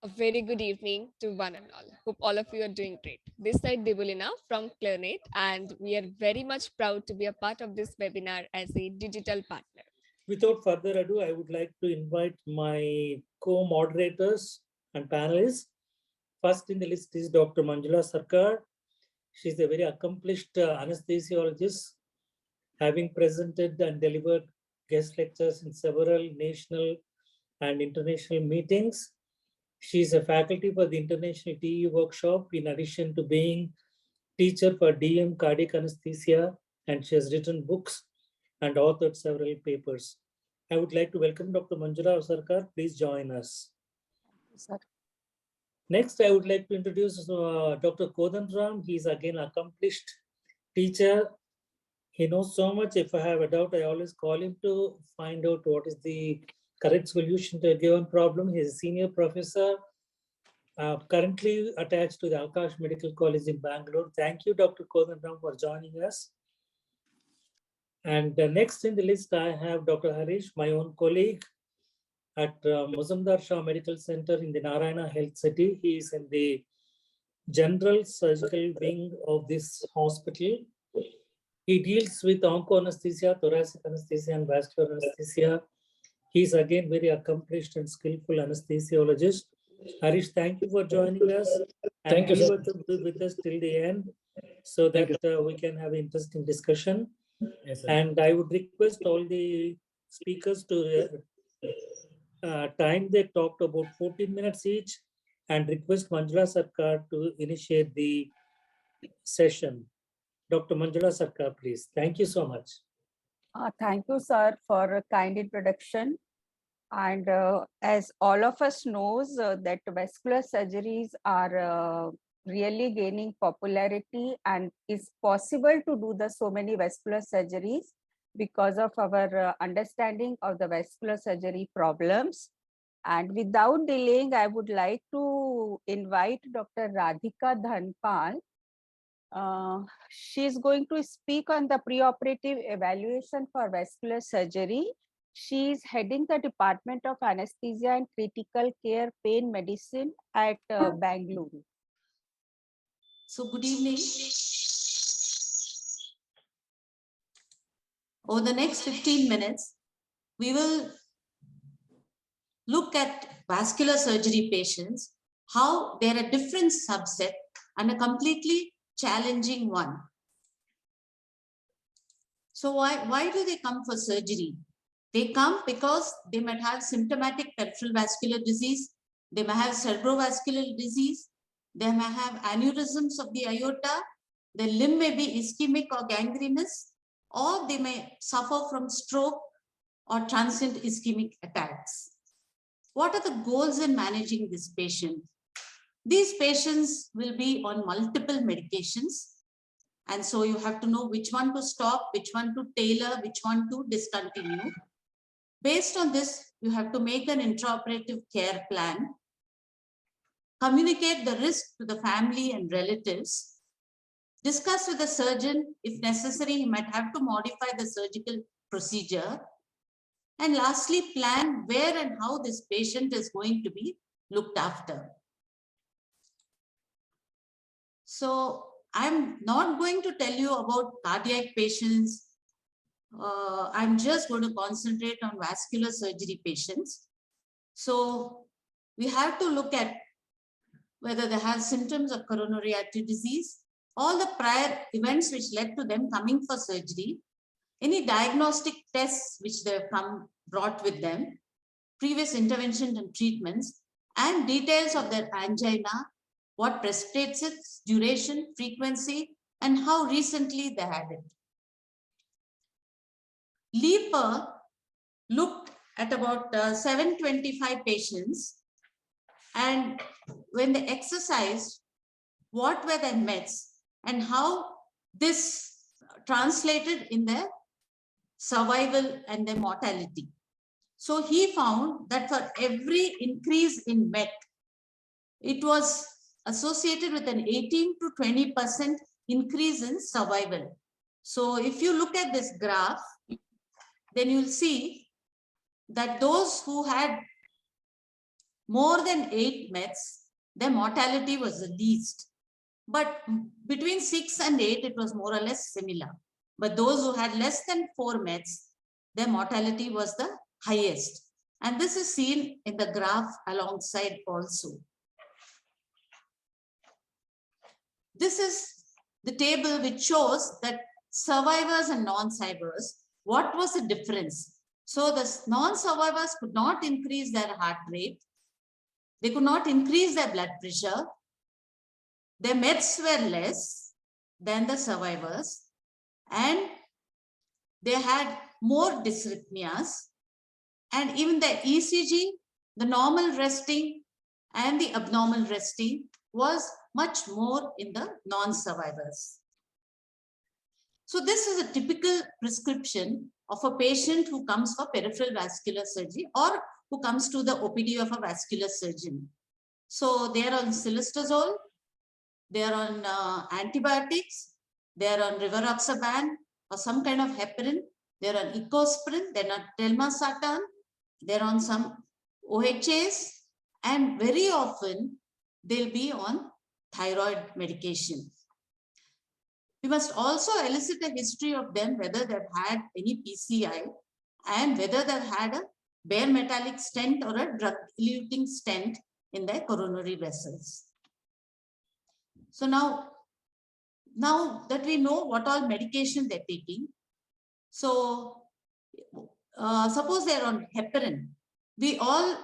A very good evening to one and all. Hope all of you are doing great. This side Debulina from Clearnet, and we are very much proud to be a part of this webinar as a digital partner. Without further ado, I would like to invite my co-moderators and panelists. First in the list is Dr. Manjula Sarkar. She is a very accomplished anesthesiologist, having presented and delivered guest lectures in several national and international meetings. She is a faculty for the International TE workshop, in addition to being teacher for DM cardiac anesthesia, and she has written books and authored several papers. I would like to welcome Dr. Manjula Sarkar. Please join us. Sir. Next, I would like to introduce Dr. Kodandaram. He is again an accomplished teacher. He knows so much. If I have a doubt, I always call him to find out what is the correct solution to a given problem. He is a senior professor, currently attached to the Akash Medical College in Bangalore. Thank you, Dr. Kodandaram, for joining us. And next in the list, I have Dr. Harish, my own colleague at Muzamdar Shah Medical Center in the Narayana Health City. He is in the general surgical wing of this hospital. He deals with onco anesthesia, thoracic anesthesia, and vascular anesthesia. He is again very accomplished and skillful anesthesiologist. Harish, thank you for joining us. Thank you, sir. With us till the end, so that we can have an interesting discussion. Yes, sir. And I would request all the speakers to time they talked about 14 minutes each, and request Manjula Sarkar to initiate the session. Dr. Manjula Sarkar, please. Thank you so much. Thank you, sir, for a kind introduction. And as all of us knows that vascular surgeries are really gaining popularity, and it's possible to do so many vascular surgeries because of our understanding of the vascular surgery problems. And without delaying, I would like to invite Dr. Radhika Dhanpal. She is going to speak on the preoperative evaluation for vascular surgery. She is heading the Department of Anesthesia and Critical Care Pain Medicine at Bengaluru. So good evening. Over the next 15 minutes, we will look at vascular surgery patients, how they're a different subset and a completely challenging one. So why do they come for surgery? They come because they might have symptomatic peripheral vascular disease, they may have cerebrovascular disease, they may have aneurysms of the aorta, their limb may be ischemic or gangrenous, or they may suffer from stroke or transient ischemic attacks. What are the goals in managing this patient? These patients will be on multiple medications, and so you have to know which one to stop, which one to tailor, which one to discontinue. Based on this, you have to make an intraoperative care plan, communicate the risk to the family and relatives, discuss with the surgeon. If necessary, he might have to modify the surgical procedure, and lastly, plan where and how this patient is going to be looked after. So I'm not going to tell you about cardiac patients. I'm just going to concentrate on vascular surgery patients. So we have to look at whether they have symptoms of coronary artery disease, all the prior events which led to them coming for surgery, any diagnostic tests which they have brought with them, previous intervention and treatments, and details of their angina, what precipitates it, duration, frequency, and how recently they had it. Leaper looked at about 725 patients, and when they exercised, what were their meds and how this translated in their survival and their mortality. So he found that for every increase in MET, it was associated with an 18 to 20% increase in survival. So if you look at this graph, then you'll see that those who had more than 8 meds, their mortality was the least. But between 6 and 8, it was more or less similar. But those who had less than 4 meds, their mortality was the highest. And this is seen in the graph alongside also. This is the table which shows that survivors and non-survivors, what was the difference? So the non-survivors could not increase their heart rate. They could not increase their blood pressure. Their meds were less than the survivors. And they had more dysrhythmias. And even the ECG, the normal resting and the abnormal resting was much more in the non-survivors. So this is a typical prescription of a patient who comes for peripheral vascular surgery or who comes to the OPD of a vascular surgeon. So they are on cilostazol, they are on antibiotics, they are on rivaroxaban or some kind of heparin, they are on ecosprin, they are on telmisartan, they are on some OHAs, and very often they'll be on thyroid medication. We must also elicit a history of them, whether they've had any PCI and whether they've had a bare metallic stent or a drug-eluting stent in their coronary vessels. So now that we know what all medication they're taking, so suppose they're on heparin, we all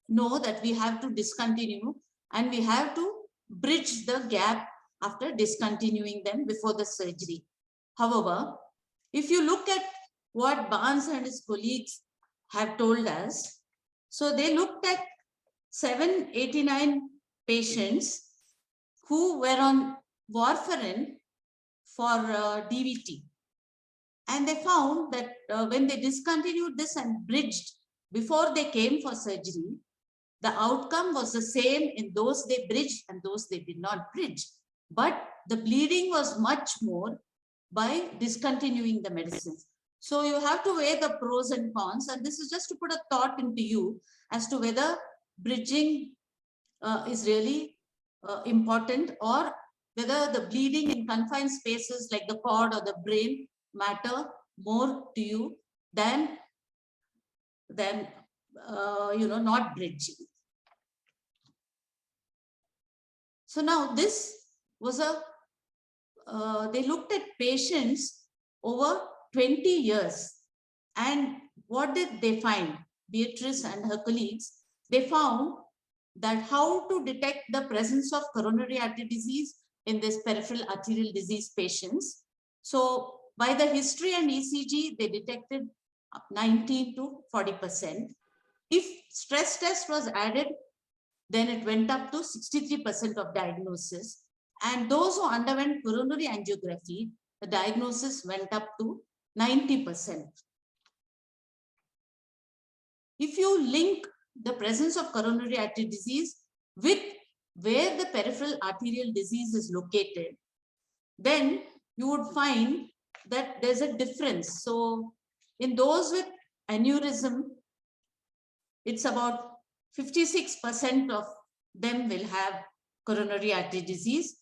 know that we have to discontinue and we have to bridge the gap after discontinuing them before the surgery. However, if you look at what Barnes and his colleagues have told us, so they looked at 789 patients who were on warfarin for DVT. And they found that when they discontinued this and bridged before they came for surgery, the outcome was the same in those they bridged and those they did not bridge. But the bleeding was much more by discontinuing the medicines. So you have to weigh the pros and cons. And this is just to put a thought into you as to whether bridging is really important, or whether the bleeding in confined spaces like the cord or the brain matter more to you than not bridging. So now this was they looked at patients over 20 years. And what did they find? Beatrice and her colleagues, they found that how to detect the presence of coronary artery disease in this peripheral arterial disease patients. So by the history and ECG, they detected 19 to 40%. If stress test was added, then it went up to 63% of diagnosis. And those who underwent coronary angiography, the diagnosis went up to 90%. If you link the presence of coronary artery disease with where the peripheral arterial disease is located, then you would find that there's a difference. So in those with aneurysm, it's about 56% of them will have coronary artery disease.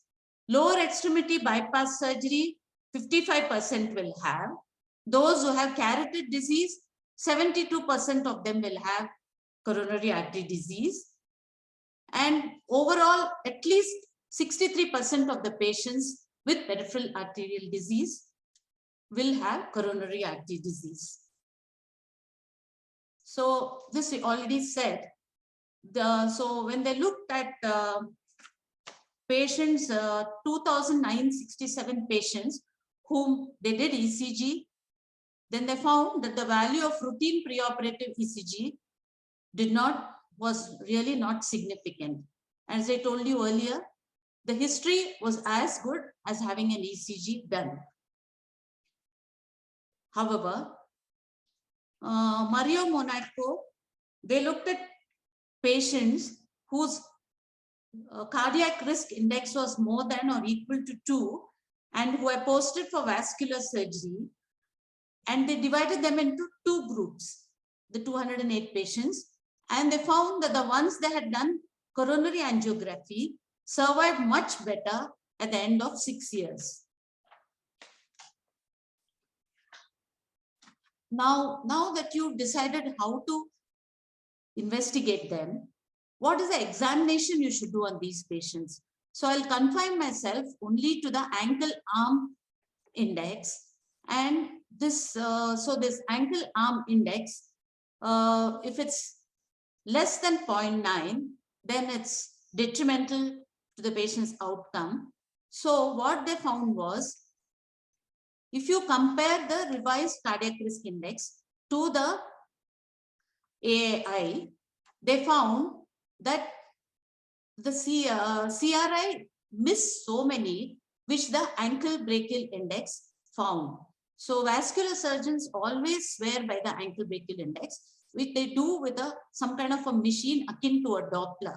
Lower extremity bypass surgery, 55% will have. Those who have carotid disease, 72% of them will have coronary artery disease. And overall, at least 63% of the patients with peripheral arterial disease will have coronary artery disease. So this we already said. So when they looked at patients, 2,967 patients whom they did ECG, then they found that the value of routine preoperative ECG was really not significant. As I told you earlier, the history was as good as having an ECG done. However, Mario Monaco, they looked at patients whose cardiac risk index was more than or equal to 2 and who were posted for vascular surgery, and they divided them into two groups, the 208 patients, And they found that the ones that had done coronary angiography survived much better at the end of 6 years. Now that you've decided how to investigate them, what is the examination you should do on these patients? So I'll confine myself only to the ankle arm index. And this, this ankle arm index, if it's less than 0.9, then it's detrimental to the patient's outcome. So what they found was, if you compare the revised cardiac risk index to the AAI, they found that the CRI missed so many which the ankle brachial index found. So vascular surgeons always swear by the ankle brachial index, which they do with some kind of a machine akin to a Doppler.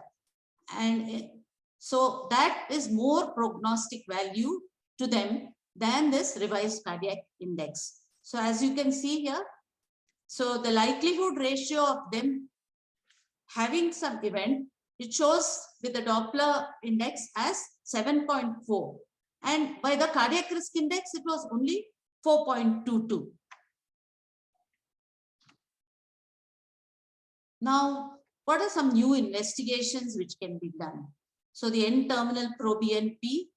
And so that is more prognostic value to them than this revised cardiac index. So as you can see here, so the likelihood ratio of them having some event, it shows with the Doppler index as 7.4. And by the cardiac risk index, it was only 4.22. Now, what are some new investigations which can be done? So the end-terminal pro-BNP,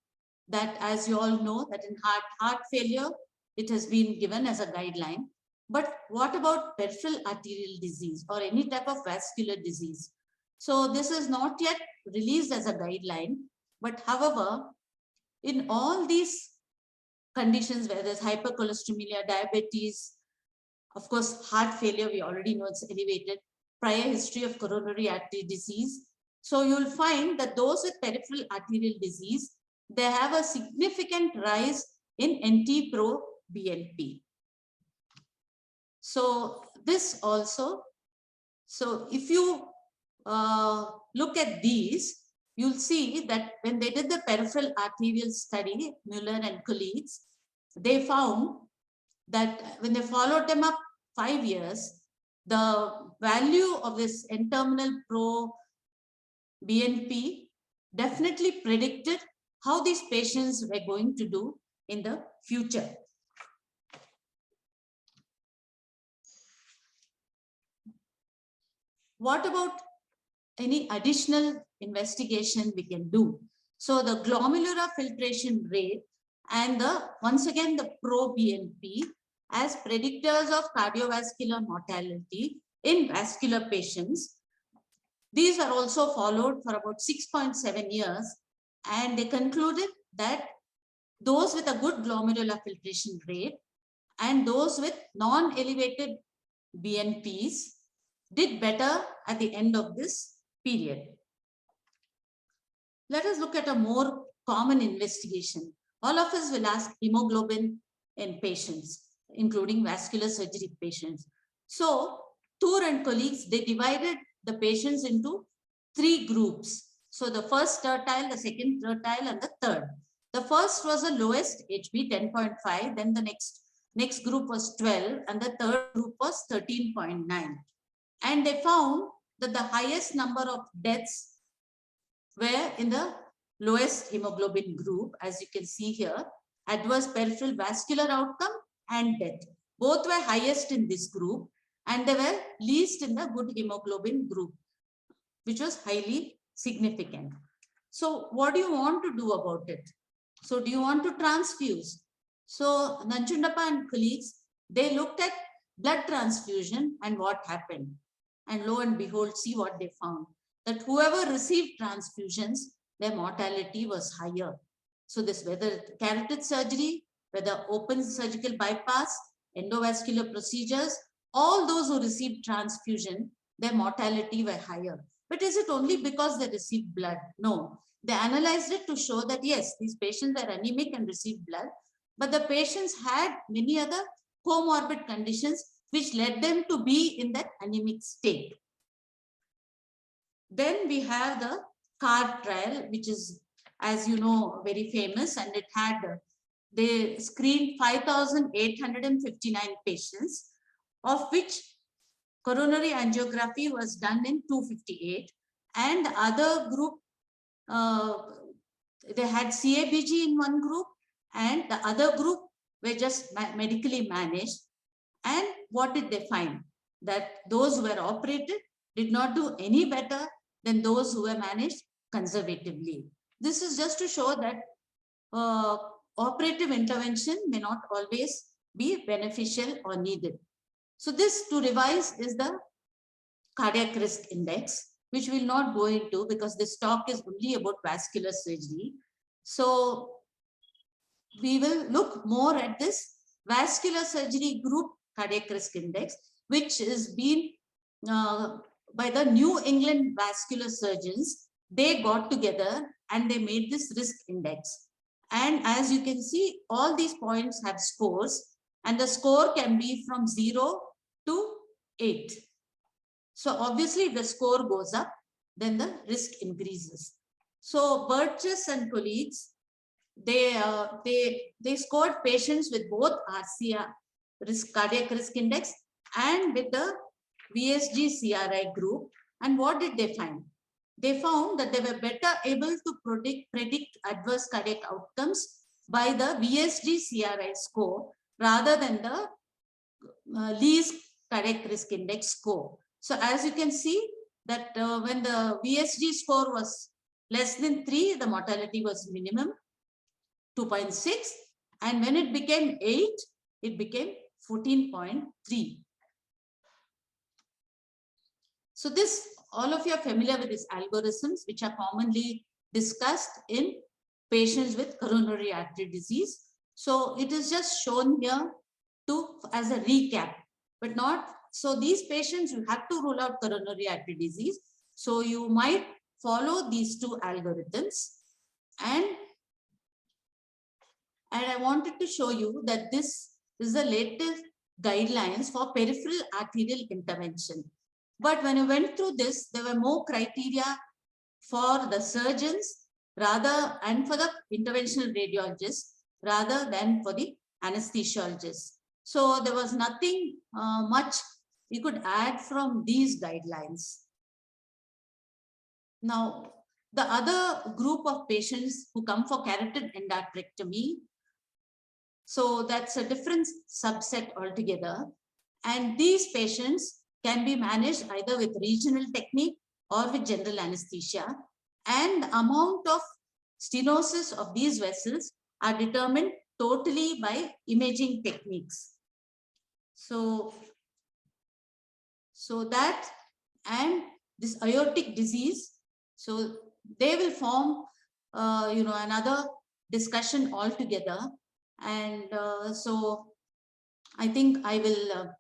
that as you all know, that in heart failure, it has been given as a guideline. But what about peripheral arterial disease or any type of vascular disease? So this is not yet released as a guideline, but however, in all these conditions where there's hypercholesterolemia, diabetes, of course, heart failure, we already know it's elevated, prior history of coronary artery disease. So you'll find that those with peripheral arterial disease, they have a significant rise in NT-proBNP. So this also, so if you look at these, you'll see that when they did the peripheral arterial study, Muller and colleagues, they found that when they followed them up 5 years, the value of this end-terminal pro-BNP definitely predicted how these patients were going to do in the future. What about any additional investigation we can do? So the glomerular filtration rate and once again the pro-BNP as predictors of cardiovascular mortality in vascular patients. These are also followed for about 6.7 years, and they concluded that those with a good glomerular filtration rate and those with non-elevated BNPs did better at the end of this period. Let us look at a more common investigation. All of us will ask hemoglobin in patients, including vascular surgery patients. So Tour and colleagues, they divided the patients into 3 groups. So the first tertile, the second tertile, and the third. The first was the lowest HB 10.5, then the next group was 12, and the third group was 13.9. And they found that the highest number of deaths were in the lowest hemoglobin group, as you can see here, adverse peripheral vascular outcome and death. Both were highest in this group, and they were least in the good hemoglobin group, which was highly significant. So what do you want to do about it? So do you want to transfuse? So Nanjundappa and colleagues, they looked at blood transfusion and what happened. And lo and behold, see what they found. That whoever received transfusions, their mortality was higher. So this, whether carotid surgery, whether open surgical bypass, endovascular procedures, all those who received transfusion, their mortality were higher. But is it only because they received blood? No. They analyzed it to show that yes, these patients are anemic and received blood, but the patients had many other comorbid conditions which led them to be in that anemic state. Then we have the CARD trial, which is, as you know, very famous, and it had, they screened 5,859 patients, of which coronary angiography was done in 258, and the other group, they had CABG in one group, and the other group were just medically managed. And what did they find? That those who were operated did not do any better than those who were managed conservatively. This is just to show that operative intervention may not always be beneficial or needed. So this, to revise, is the cardiac risk index, which we'll not go into because this talk is only about vascular surgery. So we will look more at this vascular surgery group cardiac risk index, which is being by the New England vascular surgeons. They got together and they made this risk index. And as you can see, all these points have scores, and the score can be from 0 to 8. So obviously, if the score goes up, then the risk increases. So Burgess and colleagues, they scored patients with both RCR, cardiac risk index, and with the VSG CRI group. And what did they find? They found that they were better able to predict adverse cardiac outcomes by the VSG CRI score rather than the least cardiac risk index score. So as you can see that when the VSG score was less than 3, the mortality was minimum 2.6, and when it became 8, it became 14.3. So this, all of you are familiar with these algorithms, which are commonly discussed in patients with coronary artery disease. So it is just shown here as a recap, but not, so these patients, you have to rule out coronary artery disease. So you might follow these 2 algorithms. And I wanted to show you that this is the latest guidelines for peripheral arterial intervention. But when I went through this, there were more criteria for the surgeons rather, and for the interventional radiologists rather than for the anesthesiologists. So there was nothing much you could add from these guidelines. Now, the other group of patients who come for carotid endarterectomy, so that's a different subset altogether. And these patients can be managed either with regional technique or with general anesthesia. And the amount of stenosis of these vessels are determined totally by imaging techniques. So that and this aortic disease, so they will form, another discussion altogether. And so I think I will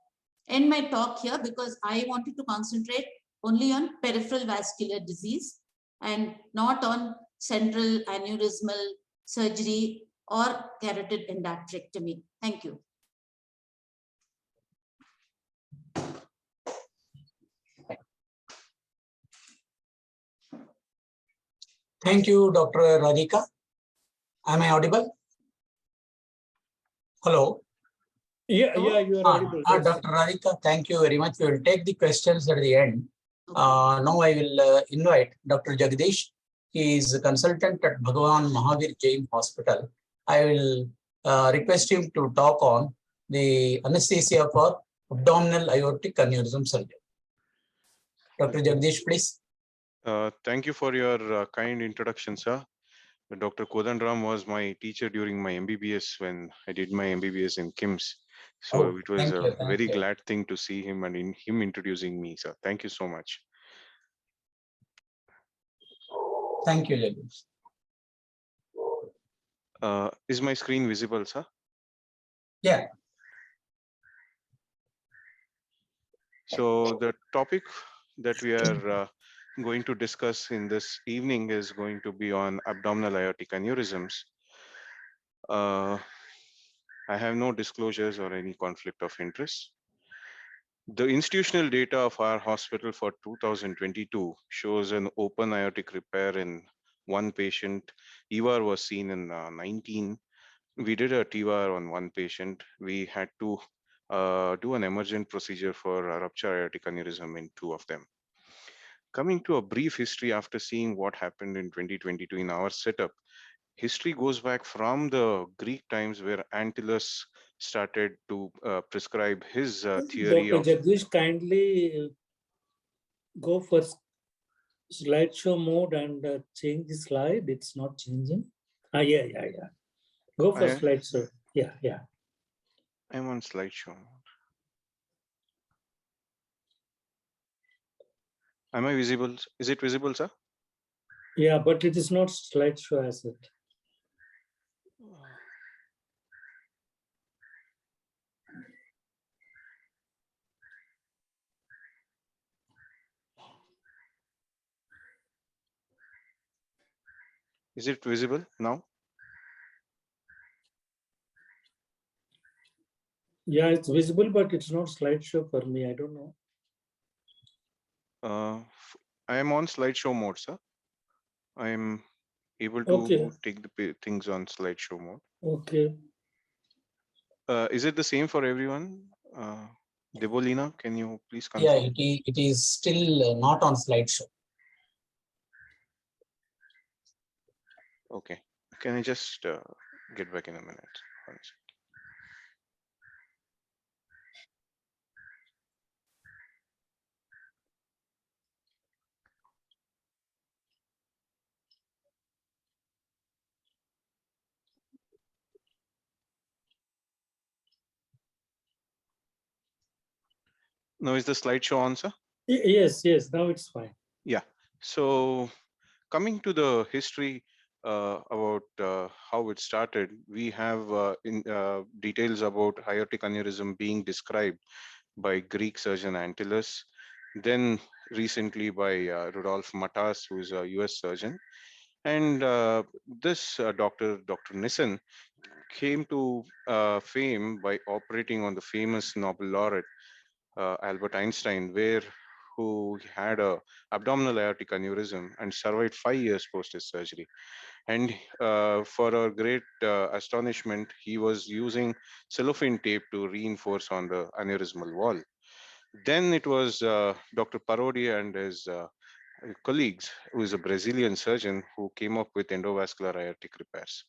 end my talk here because I wanted to concentrate only on peripheral vascular disease and not on central aneurysmal surgery or carotid endarterectomy. Thank you. Thank you, Dr. Radhika. Am I audible? Hello. Yeah, you are audible. Yes. Dr. Radhika, thank you very much. We will take the questions at the end. Okay. Now I will invite Dr. Jagadeesh. He is a consultant at Bhagwan Mahaveer Jain Hospital. I will request him to talk on the anesthesia for abdominal aortic aneurysm surgery. Dr. Jagadeesh, please. Thank you for your kind introduction, sir. Dr. Kodandaram was my teacher during my MBBS when I did my MBBS in KIMS. So it was a very glad thing to see him and in him introducing me, sir. Thank you so much. Thank you, Jagadeesh. Is my screen visible, sir? Yeah. So the topic that we are going to discuss in this evening is going to be on abdominal aortic aneurysms. I have no disclosures or any conflict of interest. The institutional data of our hospital for 2022 shows an open aortic repair in 1 patient. EVAR was seen in 19. We did a TVAR on 1 patient. We had to do an emergent procedure for a rupture aortic aneurysm in 2 of them. Coming to a brief history after seeing what happened in 2022 in our setup, history goes back from the Greek times where Antyllus started to prescribe his theory Dr. of. Jagadeesh, kindly go for slideshow mode and change the slide. It's not changing. Yeah. Go for slideshow. Yeah. I'm on slideshow. Am I visible? Is it visible, sir? Yeah, but it is not slideshow as it. Is it visible now? Yeah, it's visible, but it's not slideshow for me. I don't know. I am on slideshow mode, sir. I am able to take the things on slideshow mode. Okay. Is it the same for everyone? Debolina, can you please confirm? Yeah, it is still not on slideshow. Okay. Can I just get back in a minute? One second. Now is the slideshow on, sir? Yes. Now it's fine. Yeah. So coming to the history about how it started, we have details about aortic aneurysm being described by Greek surgeon Antyllus, then recently by Rudolf Matas, who is a US surgeon. And this Dr. Nissen came to fame by operating on the famous Nobel laureate Albert Einstein, who had a abdominal aortic aneurysm and survived 5 years post his surgery. And for our great astonishment, he was using cellophane tape to reinforce on the aneurysmal wall. Then it was Dr. Parodi and his colleagues, who is a Brazilian surgeon, who came up with endovascular aortic repairs.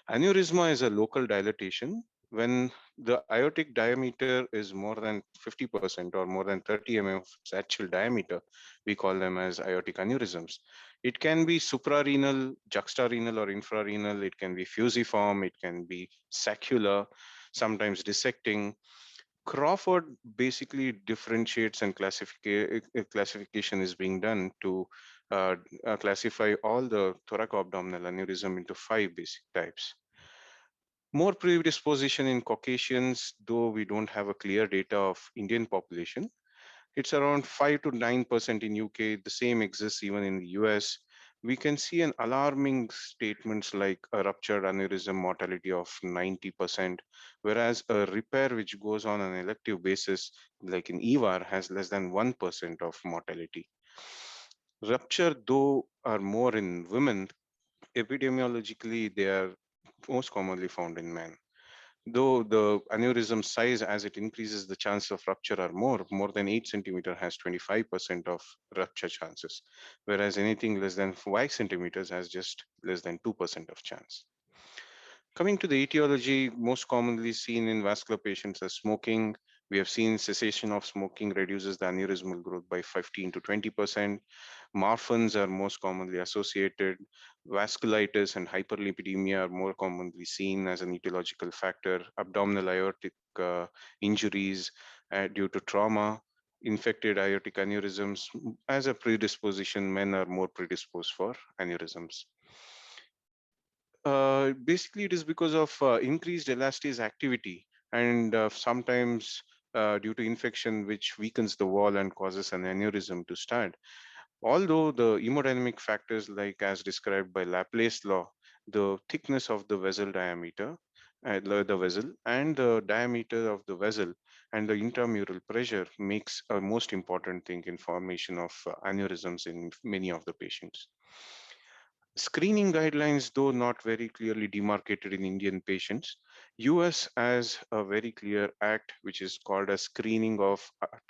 Aneurysma is a local dilatation. When the aortic diameter is more than 50% or more than 30 mm of its actual diameter, we call them as aortic aneurysms. It can be suprarenal, juxtarenal, or infrarenal. It can be fusiform. It can be saccular, sometimes dissecting. Crawford basically differentiates and classification is being done to classify all the thoracoabdominal aneurysm into 5 basic types. More predisposition in Caucasians, though we don't have a clear data of Indian population. It's around 5 to 9% in UK. The same exists even in the US. We can see an alarming statements like a ruptured aneurysm mortality of 90%, whereas a repair which goes on an elective basis, like in EVAR, has less than 1% of mortality. Rupture, though, are more in women. Epidemiologically, they are most commonly found in men. Though the aneurysm size, as it increases, the chance of rupture are more than 8 centimeter has 25% of rupture chances, whereas anything less than 5 centimeters has just less than 2% of chance. Coming to the etiology, most commonly seen in vascular patients are smoking. We have seen cessation of smoking reduces the aneurysmal growth by 15 to 20%. Marfans are most commonly associated. Vasculitis and hyperlipidemia are more commonly seen as an etiological factor. Abdominal aortic injuries due to trauma, infected aortic aneurysms. As a predisposition, men are more predisposed for aneurysms. Basically, it is because of increased elastase activity and sometimes due to infection, which weakens the wall and causes an aneurysm to start. Although the hemodynamic factors, like as described by Laplace law, the thickness of the vessel diameter, the vessel, and the diameter of the vessel and the intramural pressure makes a most important thing in formation of aneurysms in many of the patients. Screening guidelines, though not very clearly demarcated in Indian patients, US has a very clear act which is called a Screening of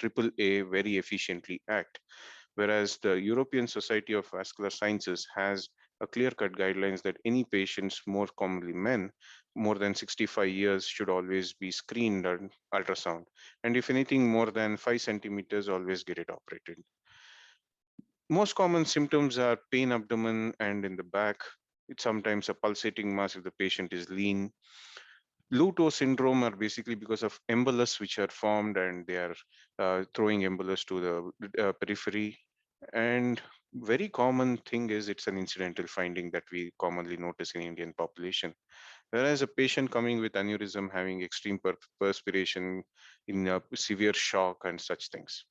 AAA Very Efficiently Act, whereas the European Society of Vascular Sciences has a clear-cut guidelines that any patients, more commonly men, more than 65 years should always be screened on ultrasound. And if anything more than 5 centimeters, always get it operated. Most common symptoms are pain abdomen and in the back. It's sometimes a pulsating mass if the patient is lean. Luto syndrome are basically because of embolus which are formed and they are throwing embolus to the periphery. And very common thing is it's an incidental finding that we commonly notice in Indian population. Whereas a patient coming with aneurysm having extreme perspiration in a severe shock and such things.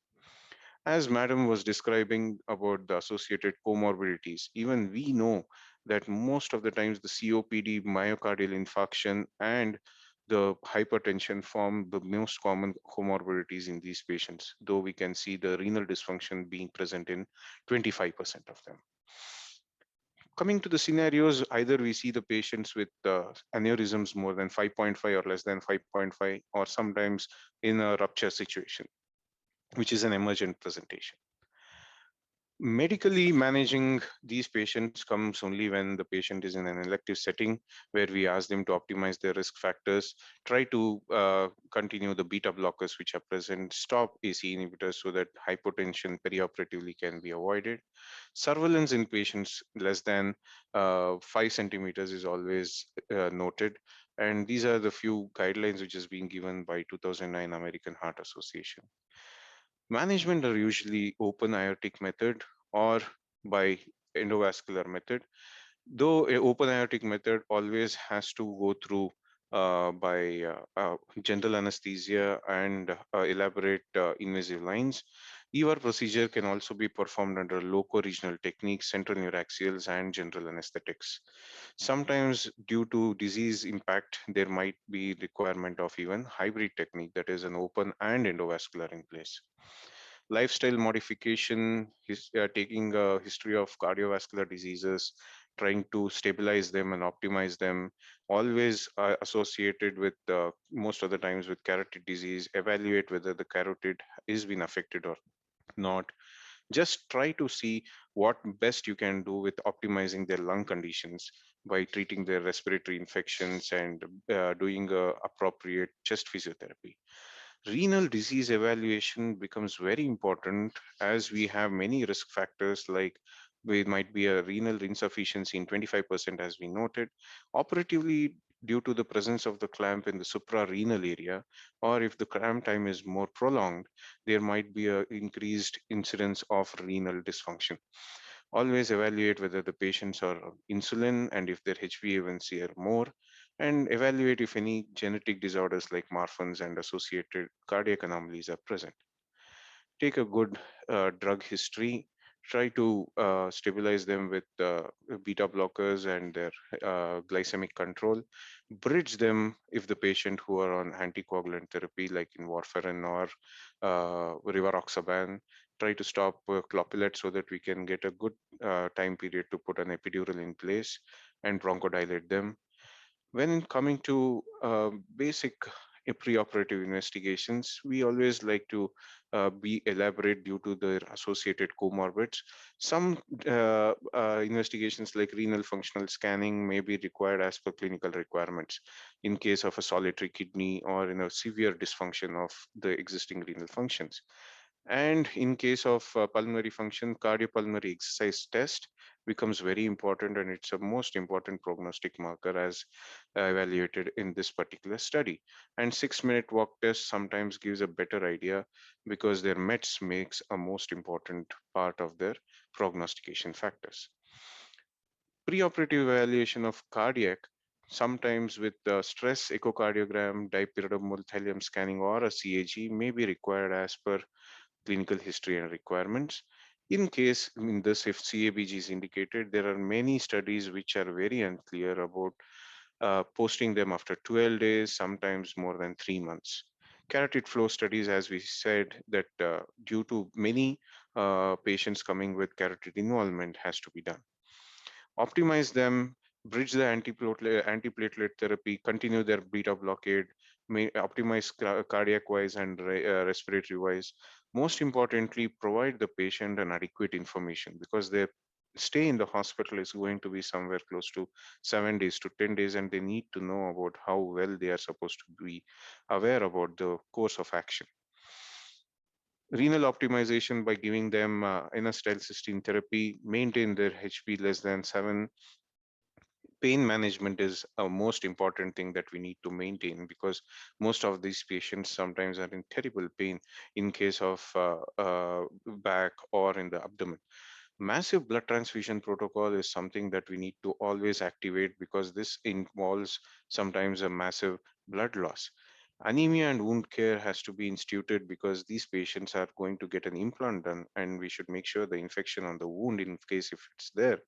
As Madam was describing about the associated comorbidities, even we know that most of the times the COPD, myocardial infarction, and the hypertension form the most common comorbidities in these patients, though we can see the renal dysfunction being present in 25% of them. Coming to the scenarios, either we see the patients with aneurysms more than 5.5 or less than 5.5, or sometimes in a rupture situation, which is an emergent presentation. Medically managing these patients comes only when the patient is in an elective setting where we ask them to optimize their risk factors, try to continue the beta blockers which are present, stop AC inhibitors so that hypotension perioperatively can be avoided. Surveillance in patients less than 5 centimeters is always noted. And these are the few guidelines which is being given by 2009 American Heart Association. Management are usually open aortic method or by endovascular method, though a open aortic method always has to go through by general anesthesia and elaborate invasive lines. ER procedure can also be performed under loco-regional techniques, central neuraxials, and general anesthetics. Sometimes due to disease impact, there might be requirement of even hybrid technique, that is an open and endovascular in place. Lifestyle modification, taking a history of cardiovascular diseases, trying to stabilize them and optimize them, always associated with most of the times with carotid disease, evaluate whether the carotid is being affected or not. Just try to see what best you can do with optimizing their lung conditions by treating their respiratory infections and doing appropriate chest physiotherapy. Renal disease evaluation becomes very important as we have many risk factors like there might be a renal insufficiency in 25% as we noted, operatively due to the presence of the clamp in the suprarenal area, or if the clamp time is more prolonged, there might be an increased incidence of renal dysfunction. Always evaluate whether the patients are on insulin and if their HbA1c are more, and evaluate if any genetic disorders like Marfan's and associated cardiac anomalies are present. Take a good drug history, try to stabilize them with beta blockers and their glycemic control, bridge them if the patient who are on anticoagulant therapy like in warfarin or rivaroxaban, try to stop clopidogrel so that we can get a good time period to put an epidural in place and bronchodilate them. When coming to basic preoperative investigations, we always like to be elaborate due to the associated comorbids. Some investigations like renal functional scanning may be required as per clinical requirements in case of a solitary kidney or in a severe dysfunction of the existing renal functions. And in case of pulmonary function, cardiopulmonary exercise test becomes very important, and it's a most important prognostic marker as evaluated in this particular study. And 6-minute walk test sometimes gives a better idea because their METs makes a most important part of their prognostication factors. Preoperative evaluation of cardiac, sometimes with stress echocardiogram, dipyridamole thallium scanning, or a CAG may be required as per clinical history and requirements. In case, in this, if CABG is indicated, there are many studies which are very unclear about posting them after 12 days, sometimes more than 3 months. Carotid flow studies, as we said, that due to many patients coming with carotid involvement has to be done. Optimize them, bridge the antiplatelet therapy, continue their beta blockade, optimize cardiac wise and respiratory wise. Most importantly, provide the patient an adequate information, because their stay in the hospital is going to be somewhere close to 7 days to 10 days, and they need to know about how well they are supposed to be aware about the course of action. Renal optimization by giving them N-acetylcysteine therapy, maintain their HP less than 7. Pain management is a most important thing that we need to maintain, because most of these patients sometimes are in terrible pain in case of back or in the abdomen. Massive blood transfusion protocol is something that we need to always activate, because this involves sometimes a massive blood loss. Anemia and wound care has to be instituted, because these patients are going to get an implant done, and we should make sure the infection on the wound, in case if it's there,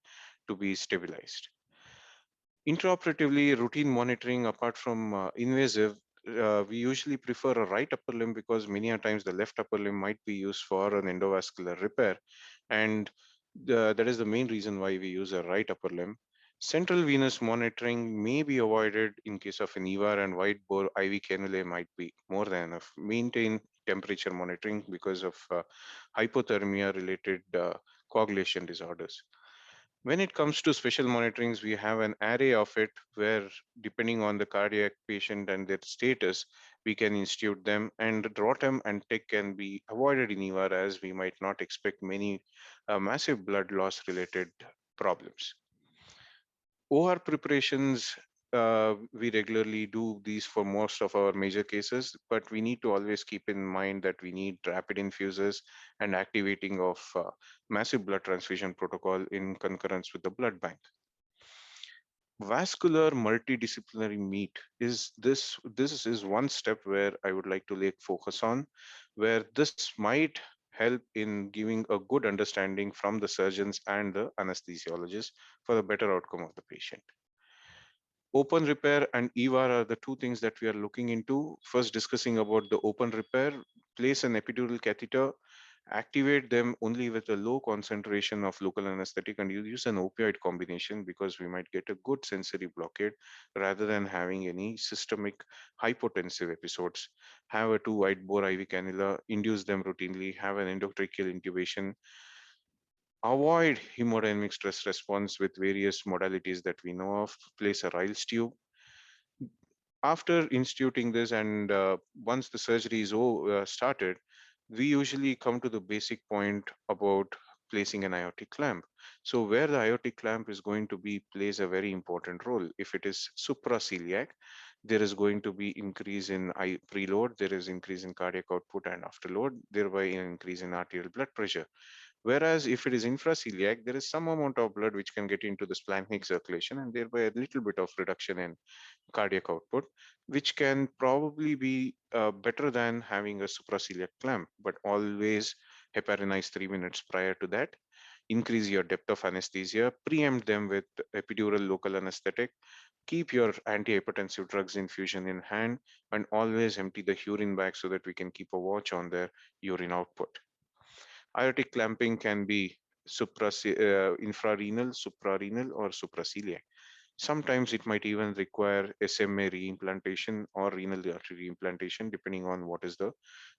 to be stabilized. Intraoperatively, routine monitoring apart from invasive, we usually prefer a right upper limb, because many a times the left upper limb might be used for an endovascular repair. And that is the main reason why we use a right upper limb. Central venous monitoring may be avoided in case of an EVAR, and wide bore IV cannulae might be more than enough. Maintain temperature monitoring because of hypothermia related coagulation disorders. When it comes to special monitorings, we have an array of it, where depending on the cardiac patient and their status, we can institute them, and ROTEM and TEC can be avoided in EVAR, as we might not expect many massive blood loss related problems. OR preparations, we regularly do these for most of our major cases, but we need to always keep in mind that we need rapid infusers and activating of massive blood transfusion protocol in concurrence with the blood bank. Vascular multidisciplinary meet is this is one step where I would like to lay focus on, where this might help in giving a good understanding from the surgeons and the anesthesiologists for the better outcome of the patient. Open repair and EVAR are the two things that we are looking into. First, discussing about the open repair, place an epidural catheter, activate them only with a low concentration of local anesthetic, and you use an opioid combination, because we might get a good sensory blockade rather than having any systemic hypotensive episodes. Have a 2 wide bore IV cannula, induce them routinely, have an endotracheal intubation, avoid hemodynamic stress response with various modalities that we know of, place a Riles tube. After instituting this, and once the surgery is started, we usually come to the basic point about placing an aortic clamp. So where the aortic clamp is going to be plays a very important role. If it is supraceliac, there is going to be increase in preload, there is increase in cardiac output and afterload, thereby an increase in arterial blood pressure. Whereas if it is infraceliac, there is some amount of blood which can get into the splanchnic circulation, and thereby a little bit of reduction in cardiac output, which can probably be better than having a supraceliac clamp. But always heparinize 3 minutes prior to that. Increase your depth of anesthesia, preempt them with epidural local anesthetic, keep your antihypertensive drugs infusion in hand, and always empty the urine bag so that we can keep a watch on their urine output. Aortic clamping can be infrarenal, suprarenal, or supraceliac. Sometimes it might even require SMA reimplantation or renal artery reimplantation, depending on what is the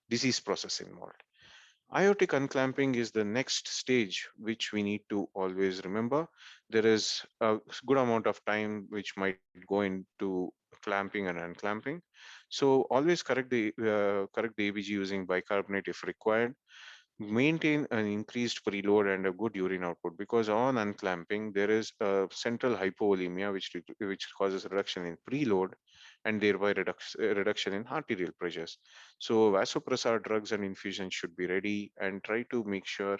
disease process involved. Aortic unclamping is the next stage, which we need to always remember. There is a good amount of time which might go into clamping and unclamping. So always correct the ABG using bicarbonate if required. Maintain an increased preload and a good urine output, because on unclamping there is a central hypovolemia which causes reduction in preload and thereby reduction in arterial pressures. So vasopressor drugs and infusions should be ready, and try to make sure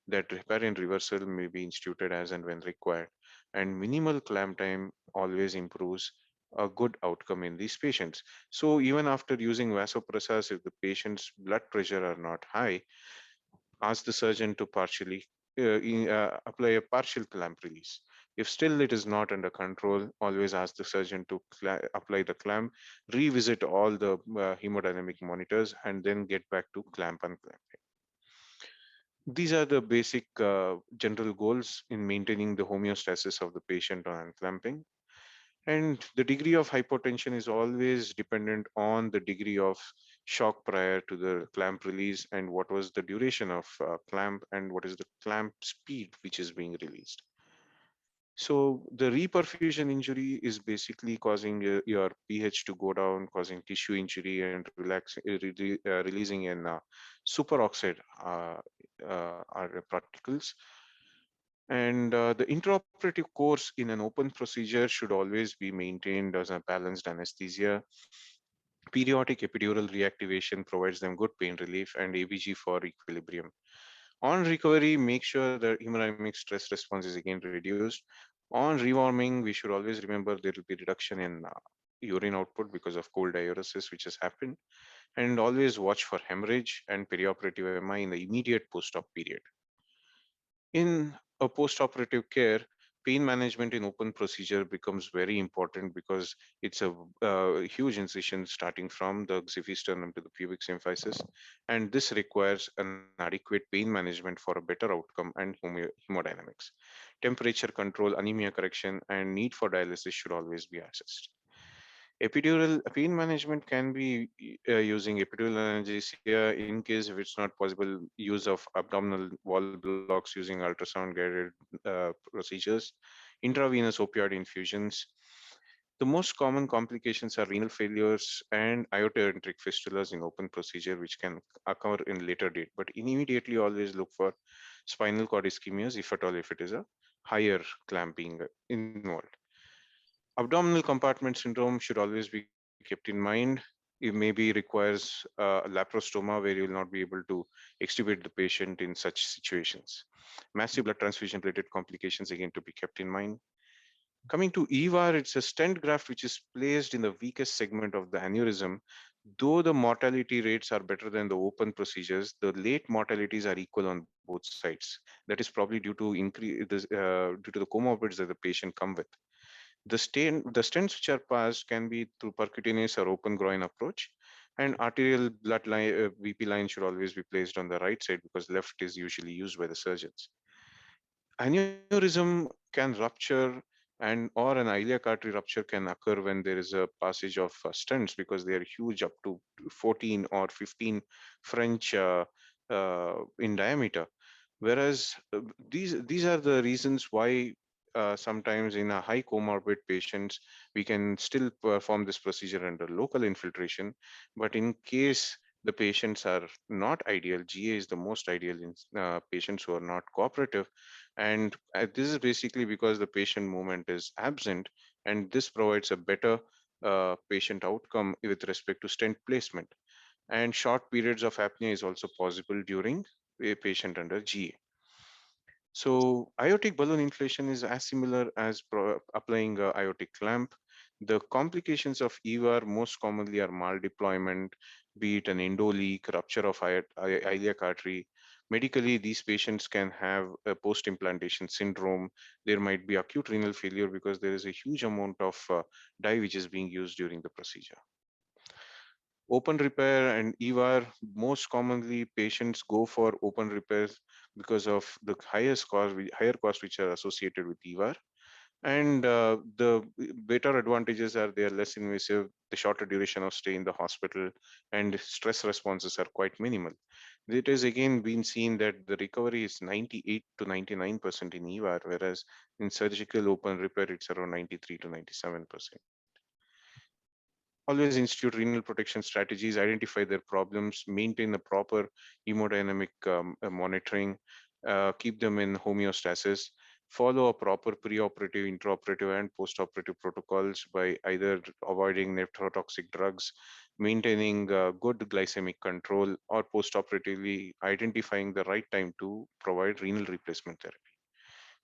that heparin reversal may be instituted as and when required. And minimal clamp time always improves a good outcome in these patients. So even after using vasopressors, if the patient's blood pressure are not high, ask the surgeon to apply a partial clamp release. If still it is not under control, always ask the surgeon to apply the clamp, revisit all the hemodynamic monitors, and then get back to clamp unclamping. These are the basic general goals in maintaining the homeostasis of the patient on clamping. And the degree of hypotension is always dependent on the degree of shock prior to the clamp release and what was the duration of clamp and what is the clamp speed which is being released. So the reperfusion injury is basically causing your pH to go down, causing tissue injury and releasing in superoxide particles. And the intraoperative course in an open procedure should always be maintained as a balanced anesthesia. Periodic epidural reactivation provides them good pain relief and ABG for equilibrium. On recovery, make sure the hemodynamic stress response is again reduced. On rewarming, we should always remember there will be reduction in urine output because of cold diuresis, which has happened. And always watch for hemorrhage and perioperative MI in the immediate post-op period. In a post-operative care, pain management in open procedure becomes very important because it's a huge incision starting from the xiphisternum to the pubic symphysis, and this requires an adequate pain management for a better outcome and hemodynamics. Temperature control, anemia correction, and need for dialysis should always be assessed. Epidural pain management can be using epidural analgesia in case if it's not possible, use of abdominal wall blocks using ultrasound guided procedures, intravenous opioid infusions. The most common complications are renal failures and aortic fistulas in open procedure, which can occur in later date, but immediately always look for spinal cord ischemias, if at all, if it is a higher clamp being involved. Abdominal compartment syndrome should always be kept in mind. It maybe requires a laparoscopy where you will not be able to extubate the patient in such situations. Massive blood transfusion related complications again to be kept in mind. Coming to EVAR, it's a stent graft which is placed in the weakest segment of the aneurysm. Though the mortality rates are better than the open procedures, the late mortalities are equal on both sides. That is probably due to due to the comorbids that the patient come with. The stents which are passed can be through percutaneous or open groin approach, and arterial blood line, VP line should always be placed on the right side because left is usually used by the surgeons. Aneurysm can rupture and or an iliac artery rupture can occur when there is a passage of stents because they are huge, up to 14 or 15 French in diameter. Whereas these are the reasons why sometimes in a high comorbid patients, we can still perform this procedure under local infiltration. But in case the patients are not ideal, GA is the most ideal in patients who are not cooperative. And this is basically because the patient movement is absent, and this provides a better patient outcome with respect to stent placement. And short periods of apnea is also possible during a patient under GA. So aortic balloon inflation is as similar as applying a aortic clamp. The complications of EVAR most commonly are maldeployment, be it an endo leak, rupture of iliac artery. Medically, these patients can have a post-implantation syndrome. There might be acute renal failure because there is a huge amount of dye which is being used during the procedure. Open repair and EVAR, most commonly patients go for open repairs because of the higher cost which are associated with EVAR. And the better advantages are they are less invasive, the shorter duration of stay in the hospital, and stress responses are quite minimal. It has again been seen that the recovery is 98 to 99% in EVAR, whereas in surgical open repair, it's around 93 to 97%. Always institute renal protection strategies, identify their problems, maintain a proper hemodynamic monitoring, keep them in homeostasis, follow a proper preoperative, intraoperative, and postoperative protocols by either avoiding nephrotoxic drugs, maintaining good glycemic control, or postoperatively identifying the right time to provide renal replacement therapy.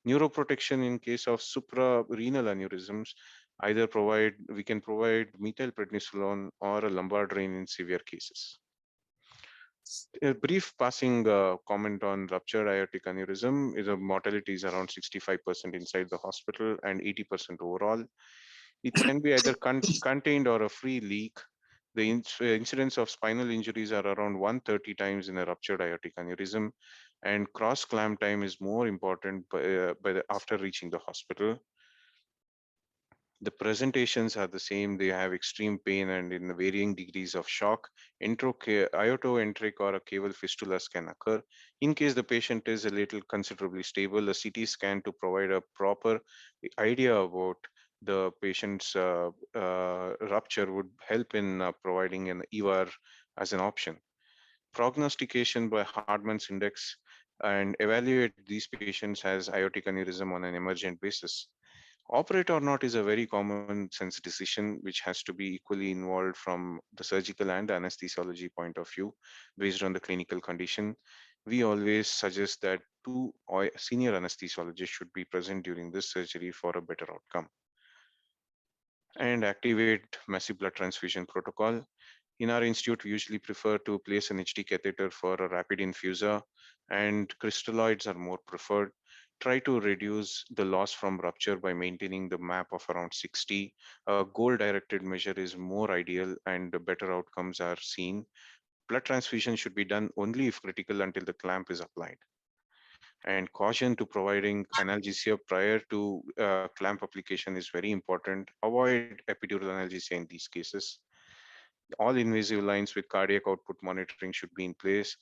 Neuroprotection in case of suprarenal aneurysms, we can provide methylprednisolone or a lumbar drain in severe cases. A brief passing comment on ruptured aortic aneurysm is a mortality is around 65% inside the hospital and 80% overall. It can be either contained or a free leak. The incidence of spinal injuries are around 130 times in a ruptured aortic aneurysm. and cross clamp time is more important after reaching the hospital. The presentations are the same. They have extreme pain and in the varying degrees of shock. Iotoenteric or a caval fistulas can occur. In case the patient is a little considerably stable, a CT scan to provide a proper idea about the patient's rupture would help in providing an EVAR as an option. Prognostication by Hardman's index and evaluate these patients as aortic aneurysm on an emergent basis. Operate or not is a very common sense decision which has to be equally involved from the surgical and anesthesiology point of view based on the clinical condition. We always suggest that two senior anesthesiologists should be present during this surgery for a better outcome. And activate massive blood transfusion protocol. In our institute, we usually prefer to place an HT catheter for a rapid infuser, and crystalloids are more preferred. Try to reduce the loss from rupture by maintaining the MAP of around 60. A goal-directed measure is more ideal and the better outcomes are seen. Blood transfusion should be done only if critical until the clamp is applied. And caution to providing analgesia prior to clamp application is very important. Avoid epidural analgesia in these cases. All invasive lines with cardiac output monitoring should be in place.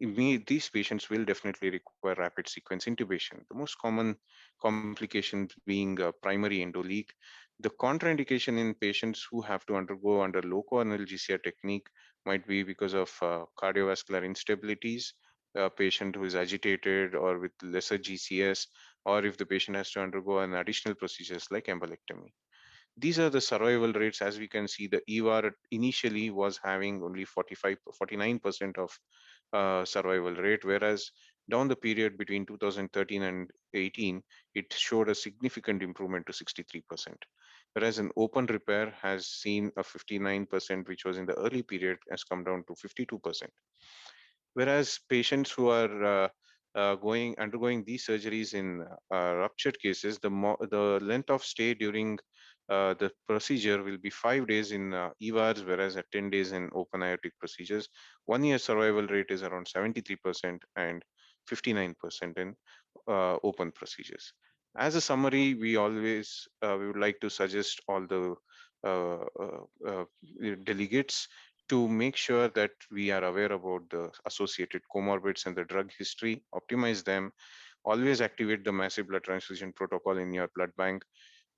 These patients will definitely require rapid sequence intubation. The most common complications being primary endo leak. The contraindication in patients who have to undergo under local analgesia technique might be because of cardiovascular instabilities, a patient who is agitated or with lesser GCS, or if the patient has to undergo an additional procedures like embolectomy. These are the survival rates. As we can see, the EVAR initially was having only 49% of survival rate, whereas down the period between 2013 and 18, it showed a significant improvement to 63%. Whereas an open repair has seen a 59%, which was in the early period, has come down to 52%. Whereas patients who are undergoing these surgeries in ruptured cases, the length of stay during the procedure will be 5 days in EVARs, whereas at 10 days in open aortic procedures. 1 year survival rate is around 73% and 59% in open procedures. As a summary, we always we would like to suggest all the delegates to make sure that we are aware about the associated comorbids and the drug history, optimize them, always activate the massive blood transfusion protocol in your blood bank,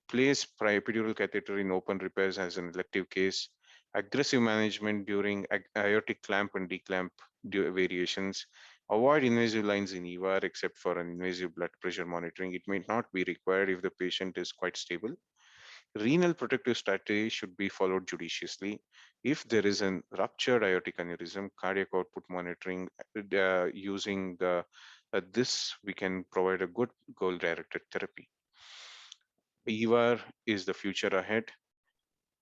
place epidural catheter in open repairs as an elective case, aggressive management during aortic clamp and declamp variations, avoid invasive lines in EVAR except for an invasive blood pressure monitoring. It may not be required if the patient is quite stable. Renal protective strategy should be followed judiciously. If there is a ruptured aortic aneurysm, cardiac output monitoring using this, we can provide a good goal-directed therapy. EVAR is the future ahead.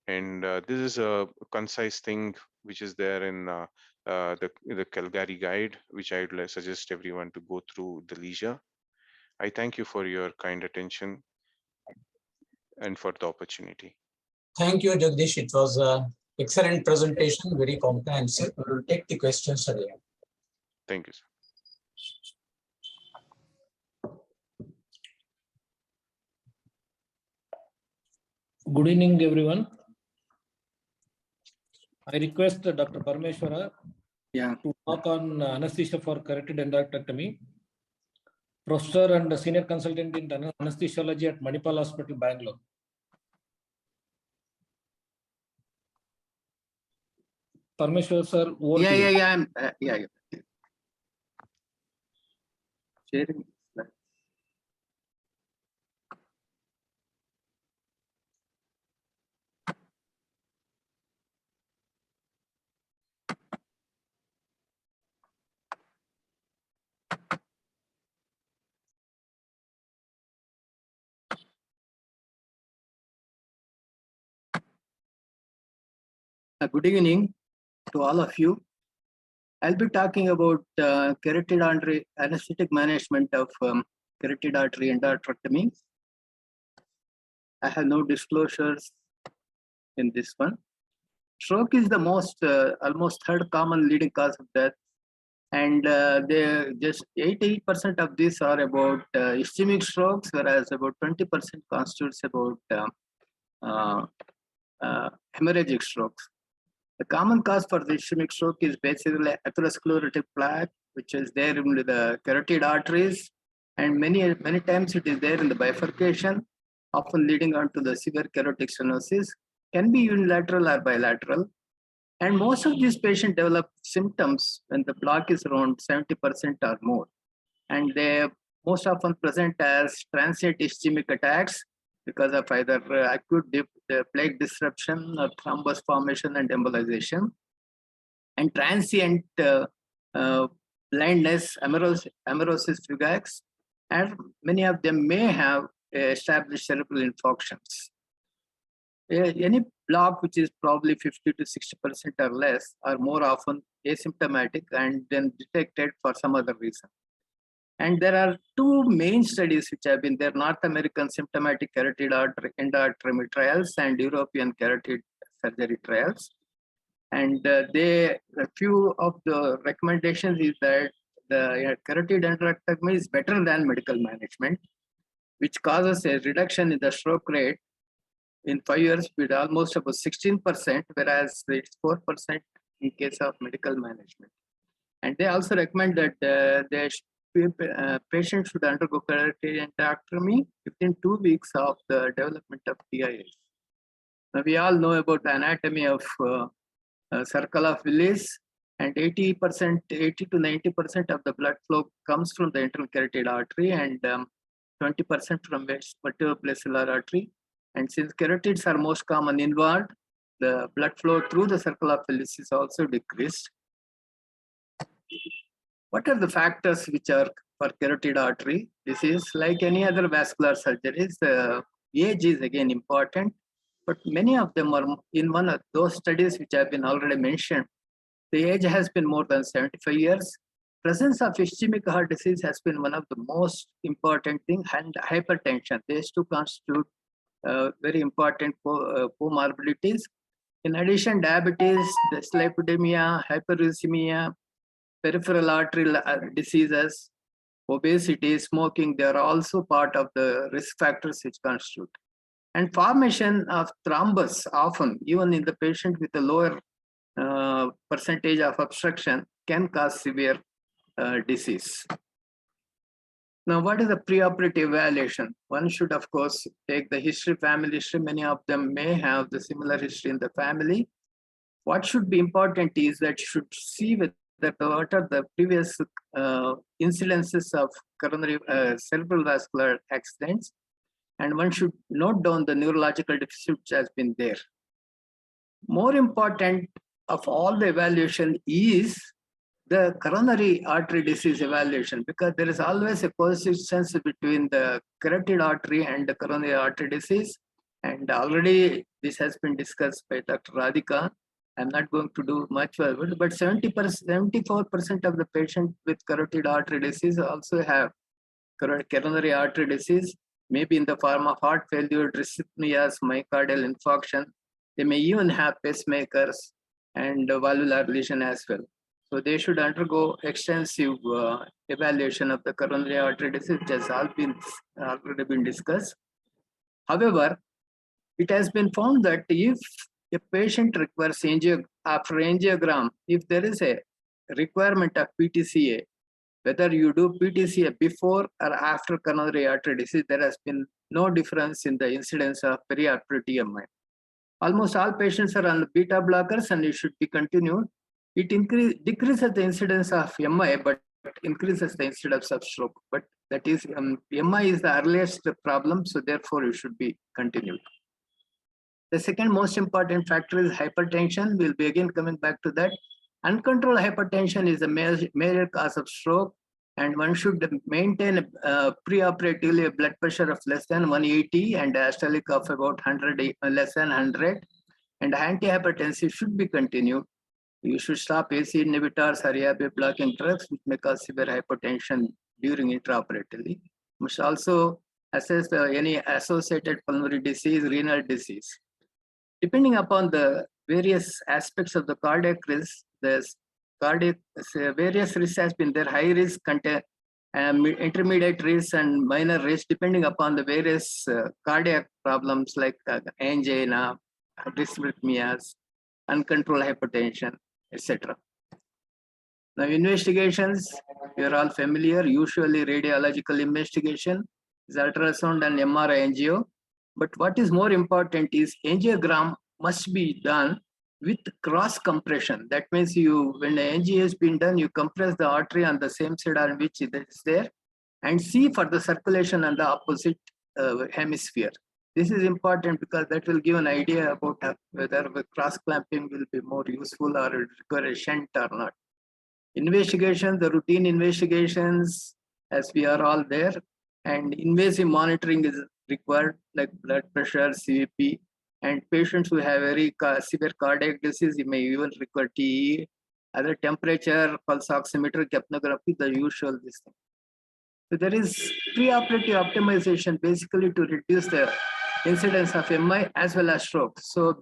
And this is a concise thing which is there in the Calgary guide, which I would suggest everyone to go through the leisure. I thank you for your kind attention and for the opportunity. Thank you, Jagadeesh. It was an excellent presentation, very comprehensive. We will take the questions today. Thank you, sir. Good evening, everyone. I request Dr. Parameshwara to talk on anesthesia for carotid endarterectomy. Professor and senior consultant in anesthesiology at Manipal Hospital, Bangalore. Parameshwara sir, over to you. Yeah. Sharing. Good evening to all of you. I'll be talking about carotid artery anesthetic management of carotid artery endarterectomy. I have no disclosures in this one. Stroke is the most almost third common leading cause of death And they just 88% of these are about ischemic strokes, whereas about 20% constitutes about hemorrhagic strokes. The common cause for the ischemic stroke is basically atherosclerotic plaque, which is there in the carotid arteries, and many times it is there in the bifurcation, often leading on to the severe carotid stenosis. Can be unilateral or bilateral. And most of these patients develop symptoms when the block is around 70% or more. And they most often present as transient ischemic attacks because of either acute plaque disruption or thrombus formation and embolization. And transient blindness, amaurosis fugax, and many of them may have established cerebral infarctions. Any block which is probably 50 to 60% or less are more often asymptomatic and then detected for some other reason. And there are two main studies which have been there: North American symptomatic carotid artery endarterectomy trials and European carotid surgery trials. And a few of the recommendations is that the carotid endarterectomy is better than medical management, which causes a reduction in the stroke rate in 5 years with almost about 16%, whereas it's 4% in case of medical management. And they also recommend that patients should undergo carotid endarterectomy within 2 weeks of the development of TIA. Now, we all know about the anatomy of circle of Willis, and 80 to 90% of the blood flow comes from the internal carotid artery and 20% from vertebropatellar artery. And since carotids are most common inward, the blood flow through the circle of Willis is also decreased. What are the factors which are for carotid artery disease? Like any other vascular surgeries, age is again important, but many of them are in one of those studies which have been already mentioned. The age has been more than 75 years. Presence of ischemic heart disease has been one of the most important things, and hypertension. These two constitute very important comorbidities. In addition, diabetes, dyslipidemia, hyperuricemia, peripheral arterial diseases, obesity, smoking, they are also part of the risk factors which constitute. And formation of thrombus, often even in the patient with a lower percentage of obstruction, can cause severe disease. Now, what is the preoperative evaluation? One should, of course, take the history, family history. Many of them may have the similar history in the family. What should be important is that you should see what are the previous incidences of coronary cerebral vascular accidents, and one should note down the neurological deficit which has been there. More important of all the evaluation is the coronary artery disease evaluation, because there is always a coexistence between the carotid artery and the coronary artery disease. And already this has been discussed by Dr. Radhika. I'm not going to do much further, but 74% of the patients with carotid artery disease also have coronary artery disease, maybe in the form of heart failure, dyspneas, myocardial infarction. They may even have pacemakers and valvular lesion as well. So they should undergo extensive evaluation of the coronary artery disease, which has already been discussed. However, it has been found that if a patient requires after angiogram, if there is a requirement of PTCA, whether you do PTCA before or after coronary artery disease, there has been no difference in the incidence of perioperative MI. Almost all patients are on beta blockers and it should be continued. It decreases the incidence of MI, but increases the incidence of stroke. But that is, MI is the earliest problem, so therefore it should be continued. The second most important factor is hypertension. We'll be again coming back to that. Uncontrolled hypertension is a major cause of stroke, and one should maintain preoperatively a blood pressure of less than 180 and diastolic of about 100, less than 100. And antihypertensive should be continued. You should stop ACE inhibitors or ARB blocking drugs, which may cause severe hypertension during intraoperatively. You must also assess any associated pulmonary disease, renal disease. Depending upon the various aspects of the cardiac risk, the cardiac, various risks has been there, high risk, intermediate risk and minor risk, depending upon the various cardiac problems like angina, dysrhythmias, uncontrolled hypertension, etc. Now, investigations, you're all familiar, usually radiological investigation is ultrasound and MRI angio. But what is more important is angiogram must be done with cross compression. That means when the angio has been done, you compress the artery on the same side on which it is there and see for the circulation on the opposite hemisphere. This is important because that will give an idea about whether the cross clamping will be more useful or require a shunt or not. Investigations, the routine investigations, as we are all there, and invasive monitoring is required, like blood pressure, CVP, and patients who have very severe cardiac disease, you may even require TE, other temperature, pulse oximeter, capnography, the usual this thing. So there is preoperative optimization basically to reduce the incidence of MI as well as stroke. So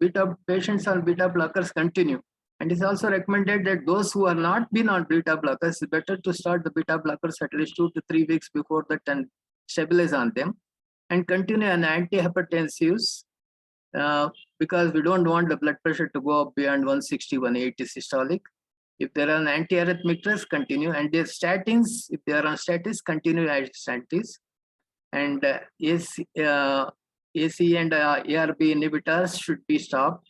patients on beta blockers continue. And it's also recommended that those who are not been on beta blockers, it's better to start the beta blockers at least 2 to 3 weeks before that and stabilize on them. And continue on antihypertensives because we don't want the blood pressure to go up beyond 160, 180 systolic. If there are antiarrhythmic drugs, continue. And their statins, if they are on statins, continue as statins. And AC and ARB inhibitors should be stopped.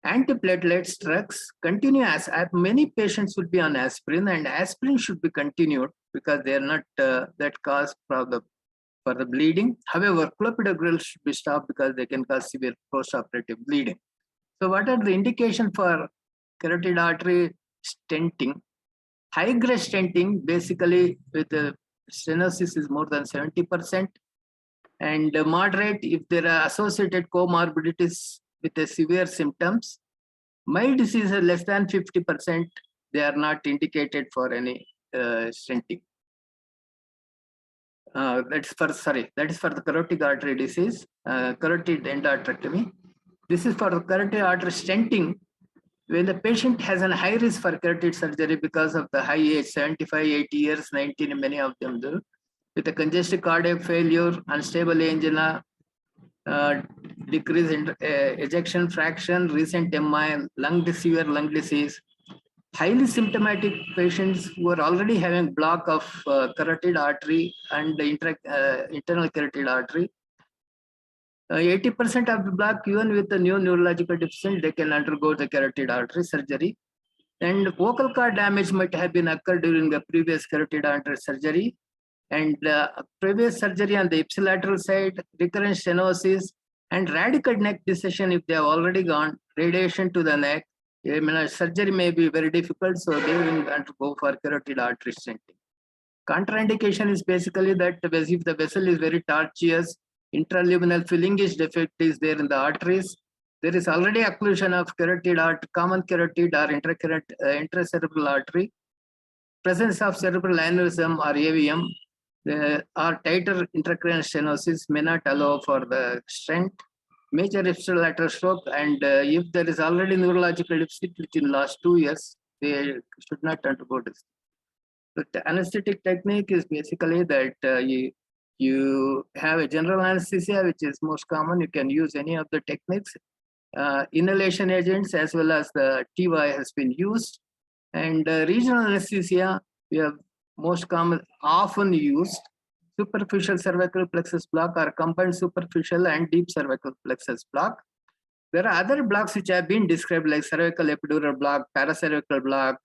Antiplatelets drugs continue as many patients will be on aspirin, and aspirin should be continued because they are not that cause problem for the bleeding. However, clopidogrel should be stopped because they can cause severe postoperative bleeding. So what are the indications for carotid artery stenting? High-grade stenting, basically with the stenosis is more than 70%, and moderate if there are associated comorbidities with the severe symptoms. Mild disease is less than 50%, they are not indicated for any stenting. That is for the carotid artery disease, carotid endarterectomy. This is for the carotid artery stenting when the patient has a high risk for carotid surgery because of the high age, 75, 80 years, 19, many of them do, with a congestive cardiac failure, unstable angina, decrease in ejection fraction, recent MI, severe lung disease, highly symptomatic patients who are already having block of carotid artery and internal carotid artery. 80% of the block, even with the new neurological deficient, they can undergo the carotid artery surgery. And vocal cord damage might have been occurred during the previous carotid artery surgery. And previous surgery on the ipsilateral side, recurrent stenosis, and radical neck dissection if they have already gone, radiation to the neck. Surgery may be very difficult, so they will go for carotid artery stenting. Contraindication is basically that if the vessel is very tortuous, intraluminal filling-ish defect is there in the arteries, there is already occlusion of carotid artery, common carotid or intracerebral artery, presence of cerebral aneurysm or AVM, or tighter intracranial stenosis may not allow for the stent, major ipsilateral stroke, and if there is already neurological deficit within the last 2 years, they should not undergo this. The anesthetic technique is basically that you have a general anesthesia, which is most common. You can use any of the techniques. Inhalation agents as well as the TY has been used. And regional anesthesia, we have most common, often used superficial cervical plexus block or combined superficial and deep cervical plexus block. There are other blocks which have been described like cervical epidural block, paracervical block,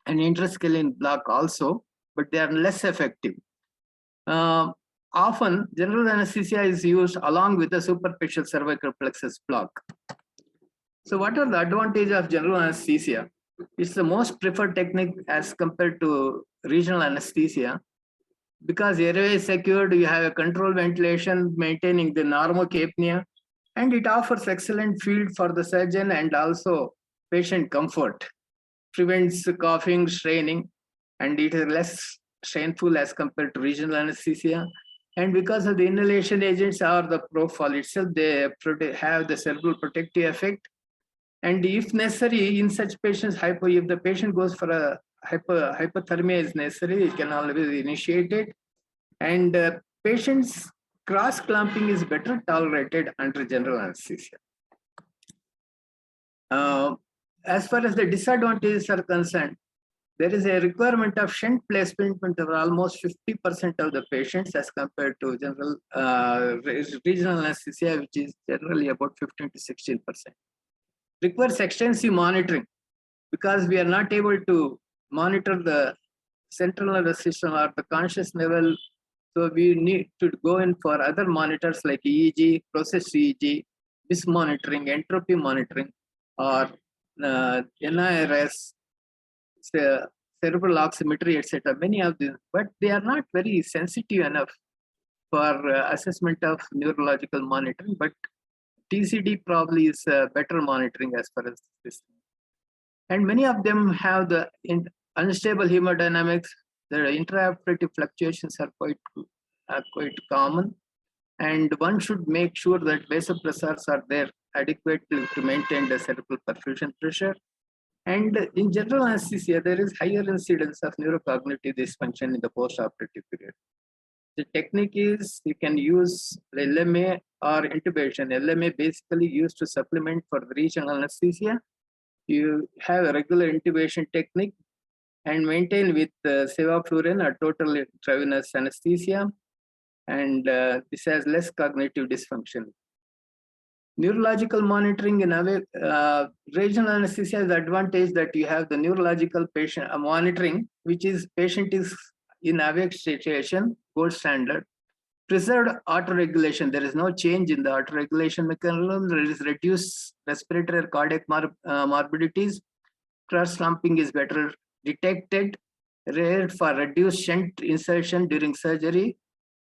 and interscalene block also, but they are less effective. Often, general anesthesia is used along with the superficial cervical plexus block. So what are the advantages of general anesthesia? It's the most preferred technique as compared to regional anesthesia. Because airway is secured, you have a controlled ventilation, maintaining the normocapnia, and it offers excellent field for the surgeon and also patient comfort. Prevents coughing, straining, and it is less strainful as compared to regional anesthesia. And because of the inhalation agents or the propofol itself, they have the cerebral protective effect. And if necessary, in such patients, if the patient goes for a hypothermia is necessary, it can always initiate it. And patients cross clamping is better tolerated under general anesthesia. As far as the disadvantages are concerned, there is a requirement of shunt placement for almost 50% of the patients as compared to general regional anesthesia, which is generally about 15 to 16%. Requires extensive monitoring because we are not able to monitor the central nervous system or the conscious level. So we need to go in for other monitors like EEG, process EEG, BIS monitoring, entropy monitoring, or NIRS, cerebral oximetry, etc. Many of these, but they are not very sensitive enough for assessment of neurological monitoring. But TCD probably is better monitoring as far as this. And many of them have the unstable hemodynamics. The intraoperative fluctuations are quite common. And one should make sure that vasopressors are there adequately to maintain the cerebral perfusion pressure. And in general anesthesia, there is higher incidence of neurocognitive dysfunction in the post-operative period. The technique is you can use LMA or intubation. LMA basically used to supplement for the regional anesthesia. You have a regular intubation technique and maintain with sevoflurane or total intravenous anesthesia. And this has less cognitive dysfunction. Neurological monitoring in regional anesthesia has the advantage that you have the neurological patient monitoring, which is patient is in awake situation, gold standard. Preserved autoregulation. There is no change in the autoregulation mechanism. There is reduced respiratory or cardiac morbidities. Cross clumping is better detected. Rare for reduced shunt insertion during surgery.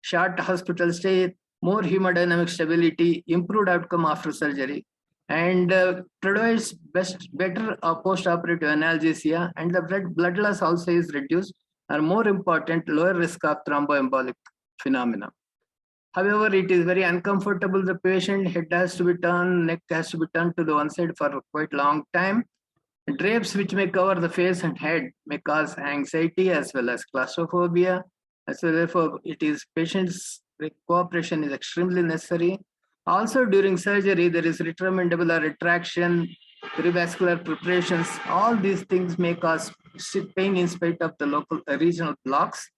Short hospital stay. More hemodynamic stability, improved outcome after surgery, and provides better post-operative analgesia, and the blood loss also is reduced, and more important, lower risk of thromboembolic phenomena. However, it is very uncomfortable. The patient head has to be turned, neck has to be turned to the one side for quite long time. Drapes which may cover the face and head may cause anxiety as well as claustrophobia. So therefore, it is patients' cooperation is extremely necessary. Also, during surgery, there is retromandibular retraction, perivascular preparations. All these things may cause pain in spite of the local regional blocks.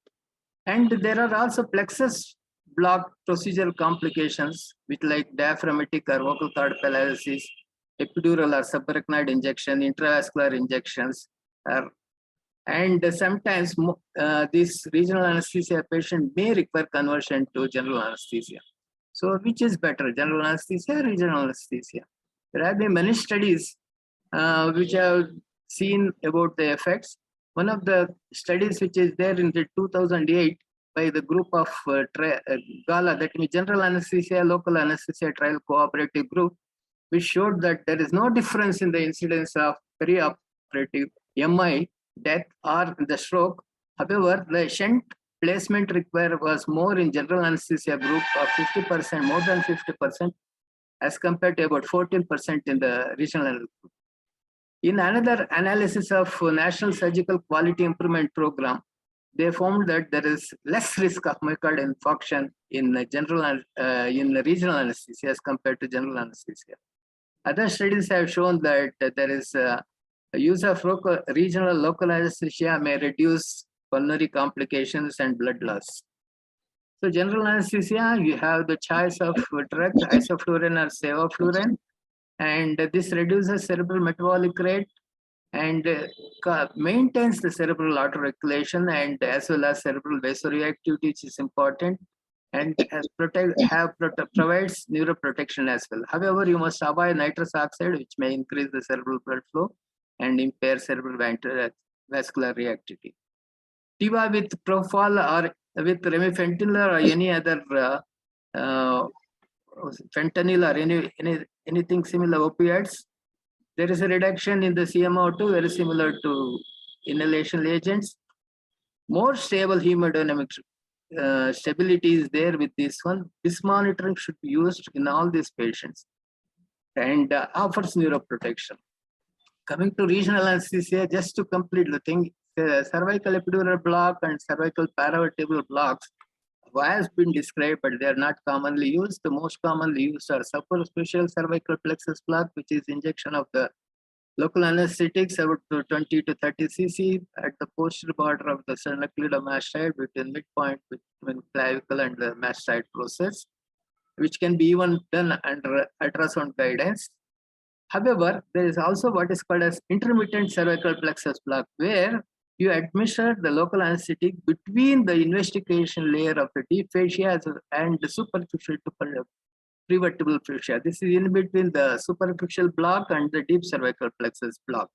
And there are also plexus block procedural complications with like diaphragmatic or vocal cord paralysis, epidural or subarachnoid injection, intravascular injections, and sometimes this regional anesthesia patient may require conversion to general anesthesia. So which is better, general anesthesia or regional anesthesia? There have been many studies which have seen about the effects. One of the studies which is there in the 2008 by the group of GALA, that means General Anesthesia, Local Anesthesia Trial Cooperative Group, which showed that there is no difference in the incidence of perioperative MI, death, or the stroke. However, the shunt placement required was more in general anesthesia group of 50%, more than 50%, as compared to about 14% in the regional group. In another analysis of National Surgical Quality Improvement Program, they found that there is less risk of myocardial infarction in regional anesthesia as compared to general anesthesia. Other studies have shown that there is use of regional local anesthesia may reduce pulmonary complications and blood loss. So general anesthesia, you have the choice of drug, isoflurane or sevoflurane, and this reduces cerebral metabolic rate and maintains the cerebral autoregulation and as well as cerebral vasoreactivity, which is important, and provides neuroprotection as well. However, you must avoid nitrous oxide, which may increase the cerebral blood flow and impair cerebral vascular reactivity. TIVA with propofol or with remifentanil or any other fentanyl or anything similar opioids, there is a reduction in the CMO2 very similar to inhalation agents. More stable hemodynamic stability is there with this one. This monitoring should be used in all these patients. and offers neuroprotection. Coming to regional anesthesia, just to complete the thing, cervical epidural block and cervical paravertebral blocks has been described, but they are not commonly used. The most commonly used are superficial cervical plexus block, which is injection of the local anesthetics about 20 to 30 cc at the posterior border of the sternocleidomastoid between midpoint between clavicle and the mastoid process, which can be even done under ultrasound guidance. However, there is also what is called as intermittent cervical plexus block, where you administer the local anesthetic between the investigation layer of the deep fascia and the superficial to prevertebral fascia. This is in between the superficial block and the deep cervical plexus block.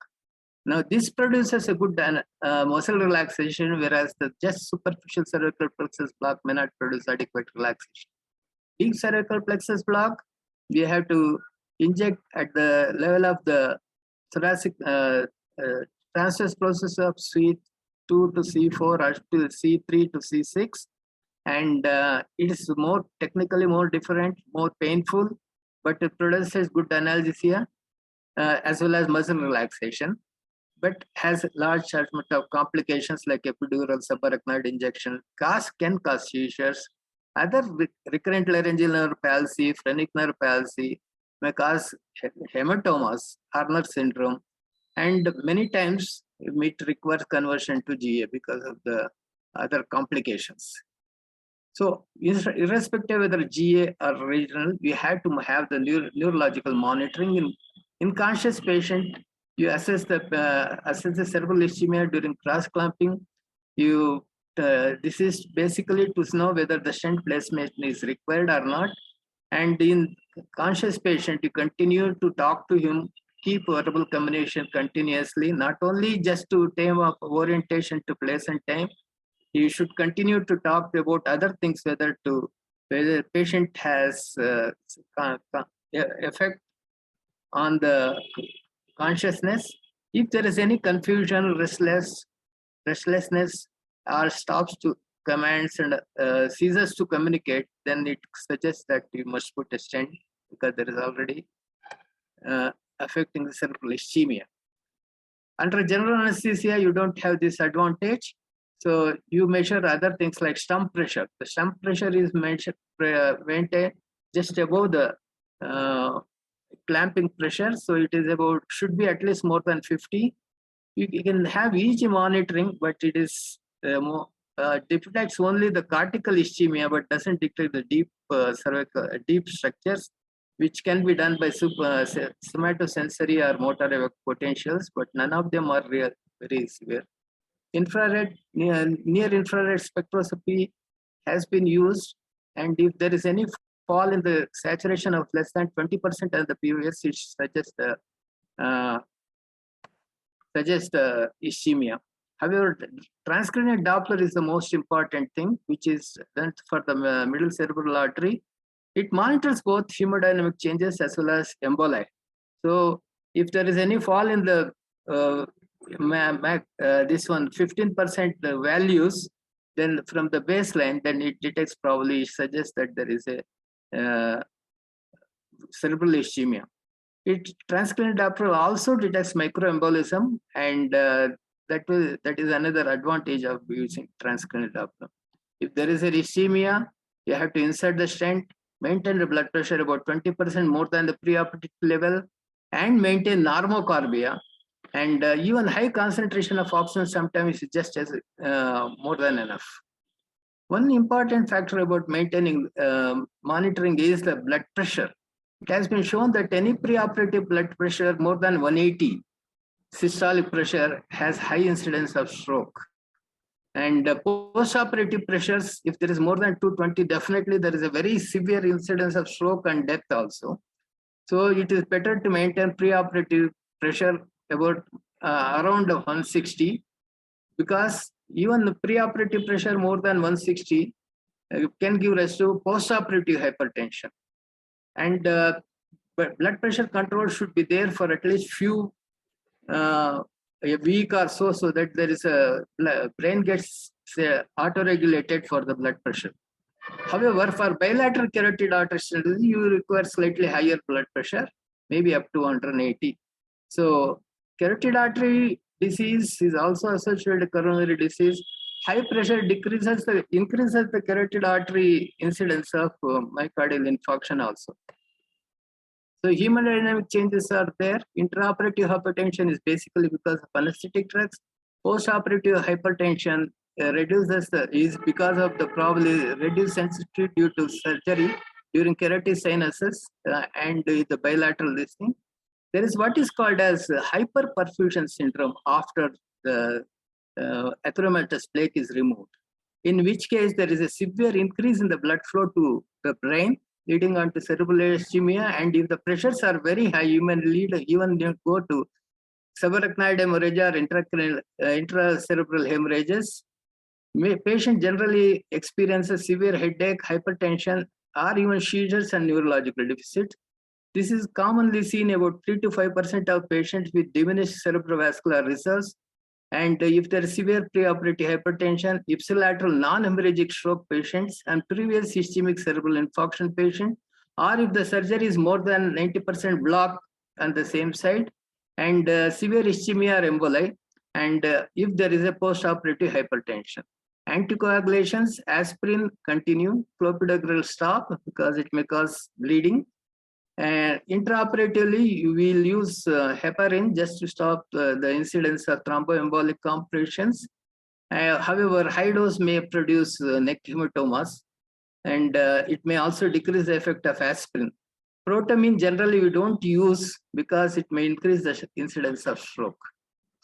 Now, this produces a good muscle relaxation, whereas the just superficial cervical plexus block may not produce adequate relaxation. Deep cervical plexus block, we have to inject at the level of the thoracic transverse process of C2 to C4 or to C3 to C6. And it is more technically more different, more painful, but it produces good analgesia as well as muscle relaxation, but has large amount of complications like epidural subarachnoid injection, can cause seizures. Other recurrent laryngeal nerve palsy, phrenic nerve palsy may cause hematomas, Horner syndrome, and many times it requires conversion to GA because of the other complications. So, irrespective of whether GA or regional, we have to have the neurological monitoring. In conscious patient, you assess the cerebral ischemia during cross clamping. This is basically to know whether the stent placement is required or not. And in conscious patient, you continue to talk to him, keep verbal communication continuously, not only just to time of orientation to place and time. You should continue to talk about other things, whether the patient has effect on the consciousness. If there is any confusion, restlessness, or stops to commands and ceases to communicate, then it suggests that you must put a stent because there is already affecting the cerebral ischemia. Under general anesthesia, you don't have this advantage. So you measure other things like stump pressure. The stump pressure is maintained just above the clamping pressure. So it is should be at least more than 50. You can have EEG monitoring, but it is detects only the cortical ischemia, but doesn't detect the deep cervical deep structures, which can be done by somatosensory or motor potentials, but none of them are very severe. Infrared, near infrared spectroscopy has been used, and if there is any fall in the saturation of less than 20% of the PVS, it suggests ischemia. However, transcranial Doppler is the most important thing, which is done for the middle cerebral artery. It monitors both hemodynamic changes as well as emboli. So, if there is any fall in the this one 15% values, then from the baseline, then it detects probably suggests that there is a cerebral ischemia. Transcranial Doppler also detects microembolism, and that is another advantage of using transcranial Doppler. If there is a ischemia, you have to insert the stent, maintain the blood pressure about 20% more than the preoperative level, and maintain normocharbia. And even high concentration of oxygen sometimes is just as more than enough. One important factor about maintaining monitoring is the blood pressure. It has been shown that any preoperative blood pressure more than 180 systolic pressure has high incidence of stroke. And post-operative pressures, if there is more than 220, definitely there is a very severe incidence of stroke and death also. So it is better to maintain preoperative pressure about around 160, because even the preoperative pressure more than 160 can give rise to post-operative hypertension. And blood pressure control should be there for at least a week or so, so that there is a brain gets auto-regulated for the blood pressure. However, for bilateral carotid artery stenosis, you require slightly higher blood pressure. maybe up to 180. So carotid artery disease is also associated with coronary disease. High pressure increases the carotid artery incidence of myocardial infarction also. So hemodynamic changes are there. Intraoperative hypertension is basically because of anesthetic drugs. Postoperative hypertension is because of the probably reduced sensitivity due to surgery during carotid sinuses and the bilateral listening. There is what is called as hyperperfusion syndrome after the atheromatous plaque is removed, in which case there is a severe increase in the blood flow to the brain, leading on to cerebral ischemia. And if the pressures are very high, you may even go to subarachnoid hemorrhage or intracerebral hemorrhages. Patient generally experiences severe headache, hypertension, or even seizures and neurological deficit. This is commonly seen about 3 to 5% of patients with diminished cerebrovascular reserves. And if there is severe preoperative hypertension, ipsilateral non-hemorrhagic stroke patients, and previous ischemic cerebral infarction patient, or if the surgery is more than 90% blocked on the same side, and severe ischemia or emboli, and if there is a post-operative hypertension. Anticoagulations, aspirin continue, clopidogrel stop because it may cause bleeding. And intraoperatively, you will use heparin just to stop the incidence of thromboembolic compressions. However, high dose may produce neck hematomas, and it may also decrease the effect of aspirin. Protamine generally we don't use because it may increase the incidence of stroke.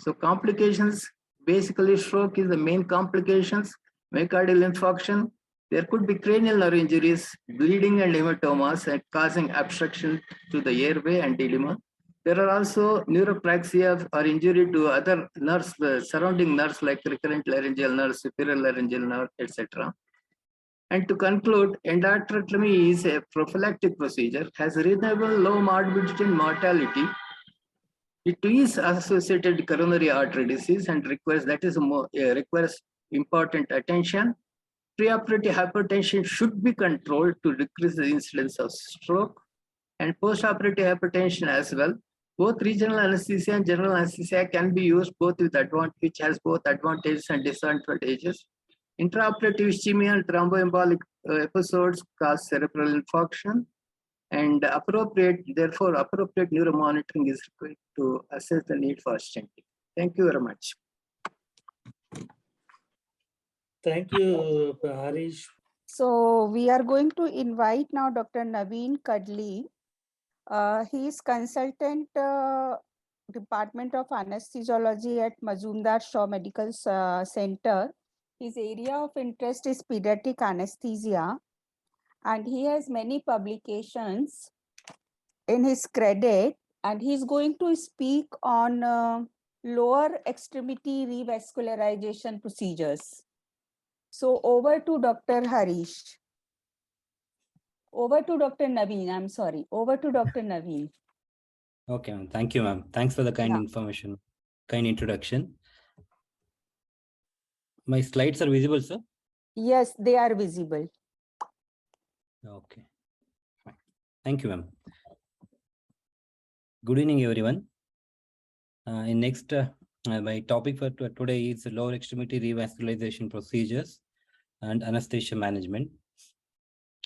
So complications, basically stroke is the main complications, myocardial infarction. There could be cranial nerve injuries, bleeding and hematomas and causing obstruction to the airway and edema. There are also neuropraxia or injury to other nerves, surrounding nerves like recurrent laryngeal nerve, superior laryngeal nerve, etc. And to conclude, endarterectomy is a prophylactic procedure, has reasonable low morbidity and mortality. It is associated with coronary artery disease and requires important attention. Preoperative hypertension should be controlled to decrease the incidence of stroke, and postoperative hypertension as well. Both regional anesthesia and general anesthesia can be used both with which has both advantages and disadvantages. Intraoperative ischemia and thromboembolic episodes cause cerebral infarction, and therefore appropriate neuromonitoring is required to assess the need for stenting. Thank you very much. Thank you, Harish. So we are going to invite now Dr. Naveen Kadli. He is consultant Department of Anesthesiology at Majumdar Shaw Medical Center. His area of interest is pediatric anesthesia, and he has many publications in his credit, and he's going to speak on lower extremity revascularization procedures. So over to Dr. Harish. Over to Dr. Naveen, I'm sorry. Over to Dr. Naveen. Okay, ma'am. Thank you, ma'am. Thanks for the kind information, kind introduction. My slides are visible, sir? Yes, they are visible. Okay. Thank you, ma'am. Good evening, everyone. My topic for today is lower extremity revascularization procedures and anesthesia management.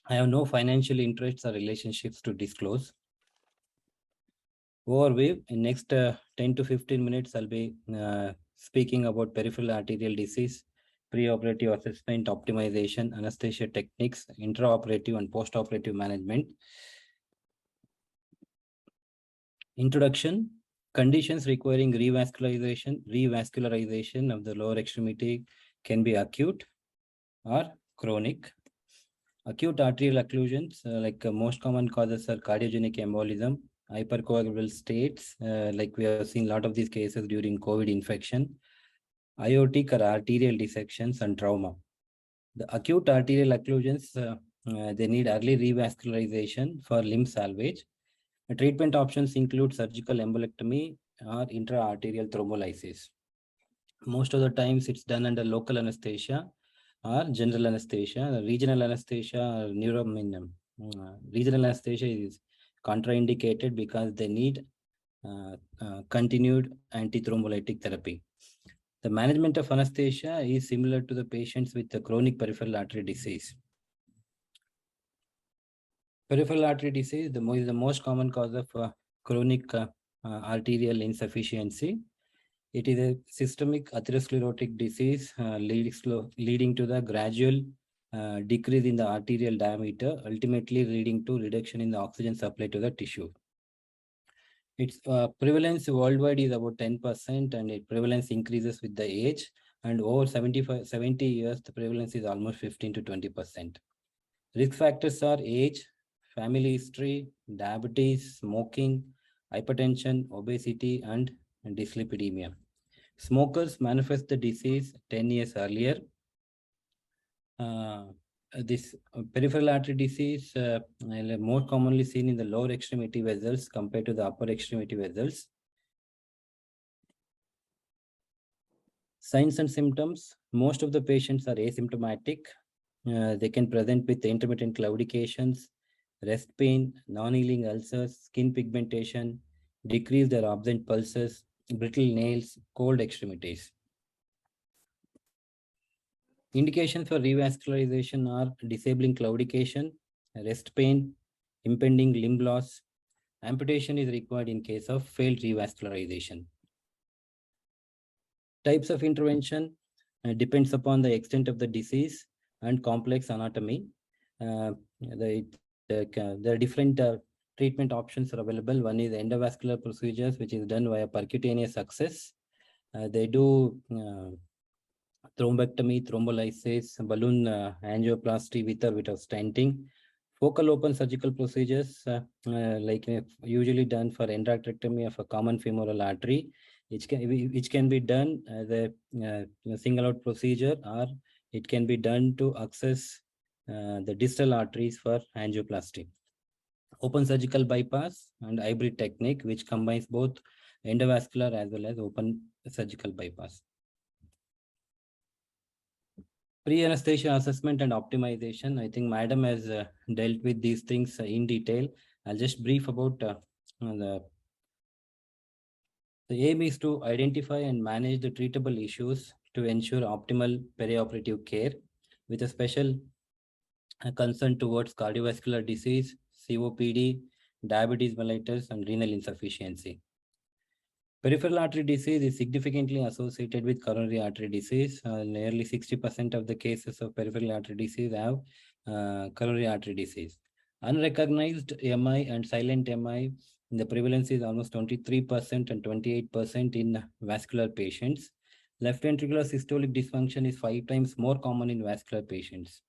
I have no financial interests or relationships to disclose. Overview, in next 10 to 15 minutes, I'll be speaking about peripheral arterial disease, preoperative assessment, optimization, anesthesia techniques, intraoperative and postoperative management. Introduction, conditions requiring revascularization of the lower extremity can be acute or chronic. Acute arterial occlusions, most common causes are cardiogenic embolism, hypercoagulable states, like we have seen a lot of these cases during COVID infection, aortic or arterial dissections, and trauma. The acute arterial occlusions, they need early revascularization for limb salvage. The treatment options include surgical embolectomy or intra-arterial thrombolysis. Most of the times it's done under local anesthesia or general anesthesia. Regional anesthesia or regional anesthesia is contraindicated because they need continued antithrombolytic therapy. The management of anesthesia is similar to the patients with the chronic peripheral artery disease. Peripheral artery disease is the most common cause of chronic arterial insufficiency. It is a systemic atherosclerotic disease leading to the gradual decrease in the arterial diameter, ultimately leading to reduction in the oxygen supply to the tissue. Its prevalence worldwide is about 10%, and its prevalence increases with the age. And over 70 years, the prevalence is almost 15 to 20%. Risk factors are age, family history, diabetes, smoking, hypertension, obesity, and dyslipidemia. Smokers manifest the disease 10 years earlier. This peripheral artery disease more commonly seen in the lower extremity vessels compared to the upper extremity vessels. Signs and symptoms. Most of the patients are asymptomatic. They can present with intermittent claudications, rest pain, non-healing ulcers, skin pigmentation, decreased or absent pulses, brittle nails, cold extremities. Indications for revascularization are disabling claudication, rest pain, impending limb loss. Amputation is required in case of failed revascularization. Types of intervention depends upon the extent of the disease and complex anatomy. There are different treatment options are available. One is endovascular procedures, which is done via percutaneous access. They do thrombectomy, thrombolysis, balloon angioplasty with or without stenting. Focal open surgical procedures, usually done for endarterectomy of a common femoral artery, which can be done as a single out procedure, or it can be done to access the distal arteries for angioplasty. Open surgical bypass and hybrid technique, which combines both endovascular as well as open surgical bypass. Pre-anesthesia assessment and optimization. I think Madam has dealt with these things in detail. I'll just brief about the aim is to identify and manage the treatable issues to ensure optimal perioperative care with a special concern towards cardiovascular disease, COPD, diabetes mellitus, and renal insufficiency. Peripheral artery disease is significantly associated with coronary artery disease. Nearly 60% of the cases of peripheral artery disease have coronary artery disease. Unrecognized MI and silent MI, the prevalence is almost 23% and 28% in vascular patients. Left ventricular systolic dysfunction is 5 times more common in vascular patients.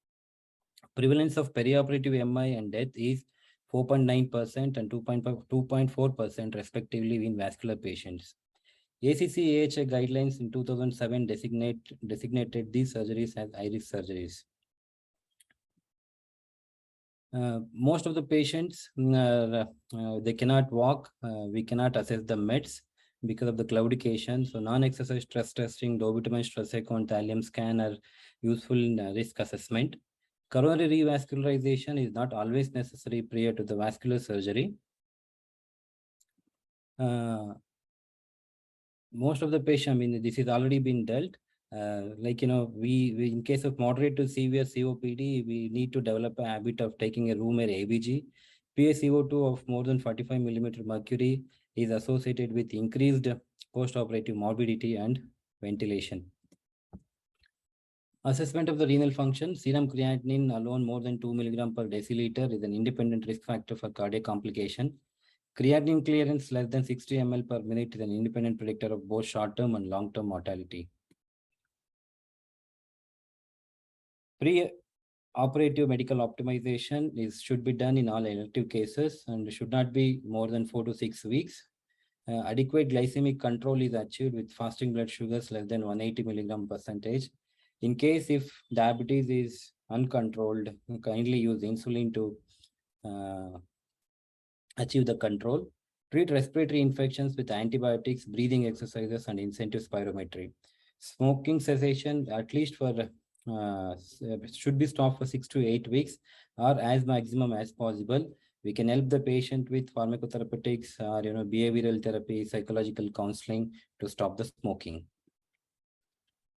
Prevalence of perioperative MI and death is 4.9% and 2.4% respectively in vascular patients. ACC-AHA guidelines in 2007 designated these surgeries as high-risk surgeries. Most of the patients, they cannot walk. We cannot assess the meds because of the claudication. So non-exercise stress testing, dobutamine stress echo, and thallium scan are useful in risk assessment. Coronary revascularization is not always necessary prior to the vascular surgery. Most of the patients, this is already been dealt. We in case of moderate to severe COPD, we need to develop a habit of taking a room air ABG. PaCO2 of more than 45 millimeter mercury is associated with increased post-operative morbidity and ventilation. Assessment of the renal function. Serum creatinine alone more than 2 milligram per deciliter is an independent risk factor for cardiac complication. Creatinine clearance less than 60 ml per minute is an independent predictor of both short-term and long-term mortality. Pre-operative medical optimization should be done in all elective cases and should not be more than 4 to 6 weeks. Adequate glycemic control is achieved with fasting blood sugars less than 180 milligram percentage. In case if diabetes is uncontrolled, kindly use insulin to achieve the control. Treat respiratory infections with antibiotics, breathing exercises, and incentive spirometry. Smoking cessation, at least for should be stopped for 6 to 8 weeks or as maximum as possible. We can help the patient with pharmacotherapeutics or behavioral therapy, psychological counseling to stop the smoking.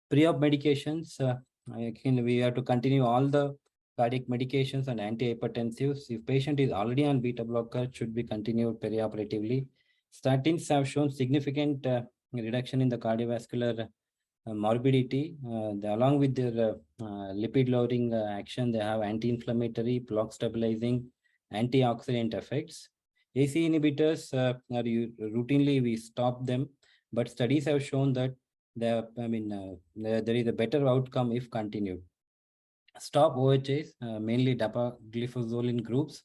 Pre-op medications, we have to continue all the cardiac medications and antihypertensives. If patient is already on beta blocker, should be continued perioperatively. Statins have shown significant reduction in the cardiovascular morbidity. Along with their lipid lowering action, they have anti-inflammatory, plaque stabilizing, antioxidant effects. AC inhibitors routinely we stop them, but studies have shown that there is a better outcome if continued. Stop OHAs, mainly dapagliflozin groups,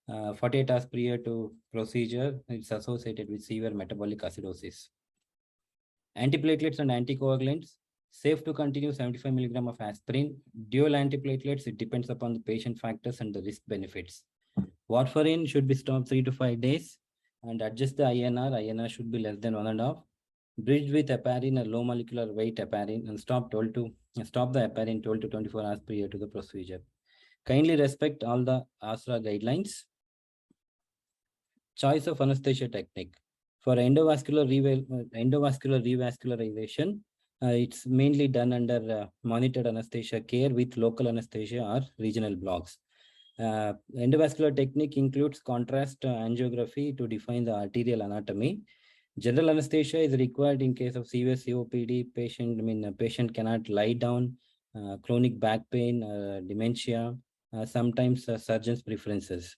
48 hours prior to procedure. It's associated with severe metabolic acidosis. Antiplatelets and anticoagulants, safe to continue 75 milligram of aspirin. Dual antiplatelets, it depends upon the patient factors and the risk benefits. Warfarin should be stopped 3 to 5 days and adjust the INR. INR should be less than 1.5. Bridged with heparin, a low molecular weight heparin, and stop the heparin 12 to 24 hours prior to the procedure. Kindly respect all the ASRA guidelines. Choice of anesthesia technique. For endovascular revascularization, it's mainly done under monitored anesthesia care with local anesthesia or regional blocks. Endovascular technique includes contrast angiography to define the arterial anatomy. General anesthesia is required in case of severe COPD. Patient cannot lie down, chronic back pain, dementia, sometimes surgeon's preferences.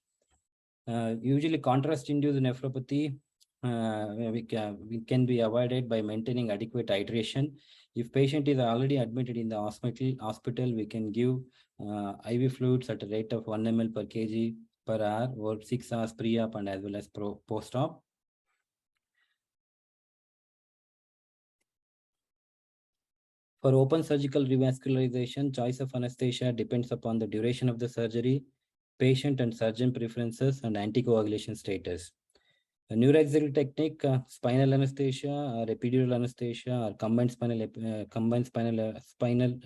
Usually contrast-induced nephropathy we can be avoided by maintaining adequate hydration. If patient is already admitted in the hospital, we can give IV fluids at a rate of 1 ml per kg per hour or 6 hours pre-op and as well as post-op. For open surgical revascularization, choice of anesthesia depends upon the duration of the surgery, patient and surgeon preferences, and anticoagulation status. A neuroaxial technique, spinal anesthesia, or epidural anesthesia, or combined spinal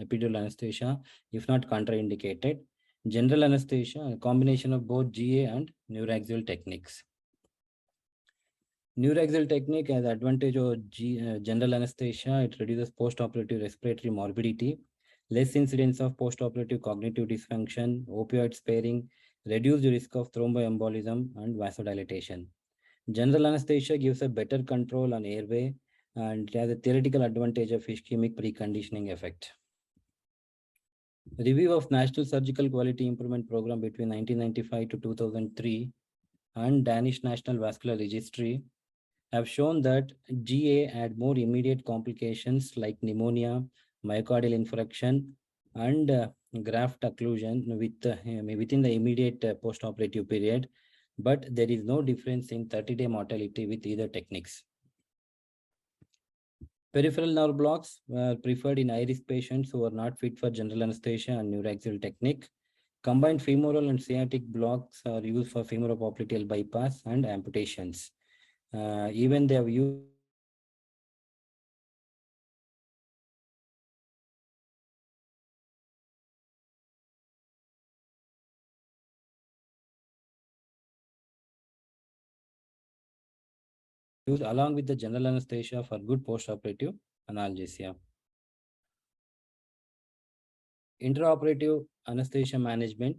epidural anesthesia, if not contraindicated. General anesthesia, a combination of both GA and neuroaxial techniques. Neuroaxial technique has advantage of general anesthesia. It reduces post-operative respiratory morbidity, less incidence of post-operative cognitive dysfunction, opioid sparing, reduced risk of thromboembolism and vasodilatation. General anesthesia gives a better control on airway and it has a theoretical advantage of ischemic preconditioning effect. Review of National Surgical Quality Improvement Program between 1995 to 2003 and Danish National Vascular Registry have shown that GA had more immediate complications like pneumonia, myocardial infarction, and graft occlusion within the immediate post-operative period, but there is no difference in 30-day mortality with either techniques. Peripheral nerve blocks were preferred in high-risk patients who are not fit for general anesthesia and neuroaxial technique. Combined femoral and sciatic blocks are used for femoropopliteal bypass and amputations. Even they have used along with the general anesthesia for good post-operative analgesia. Intraoperative anesthesia management.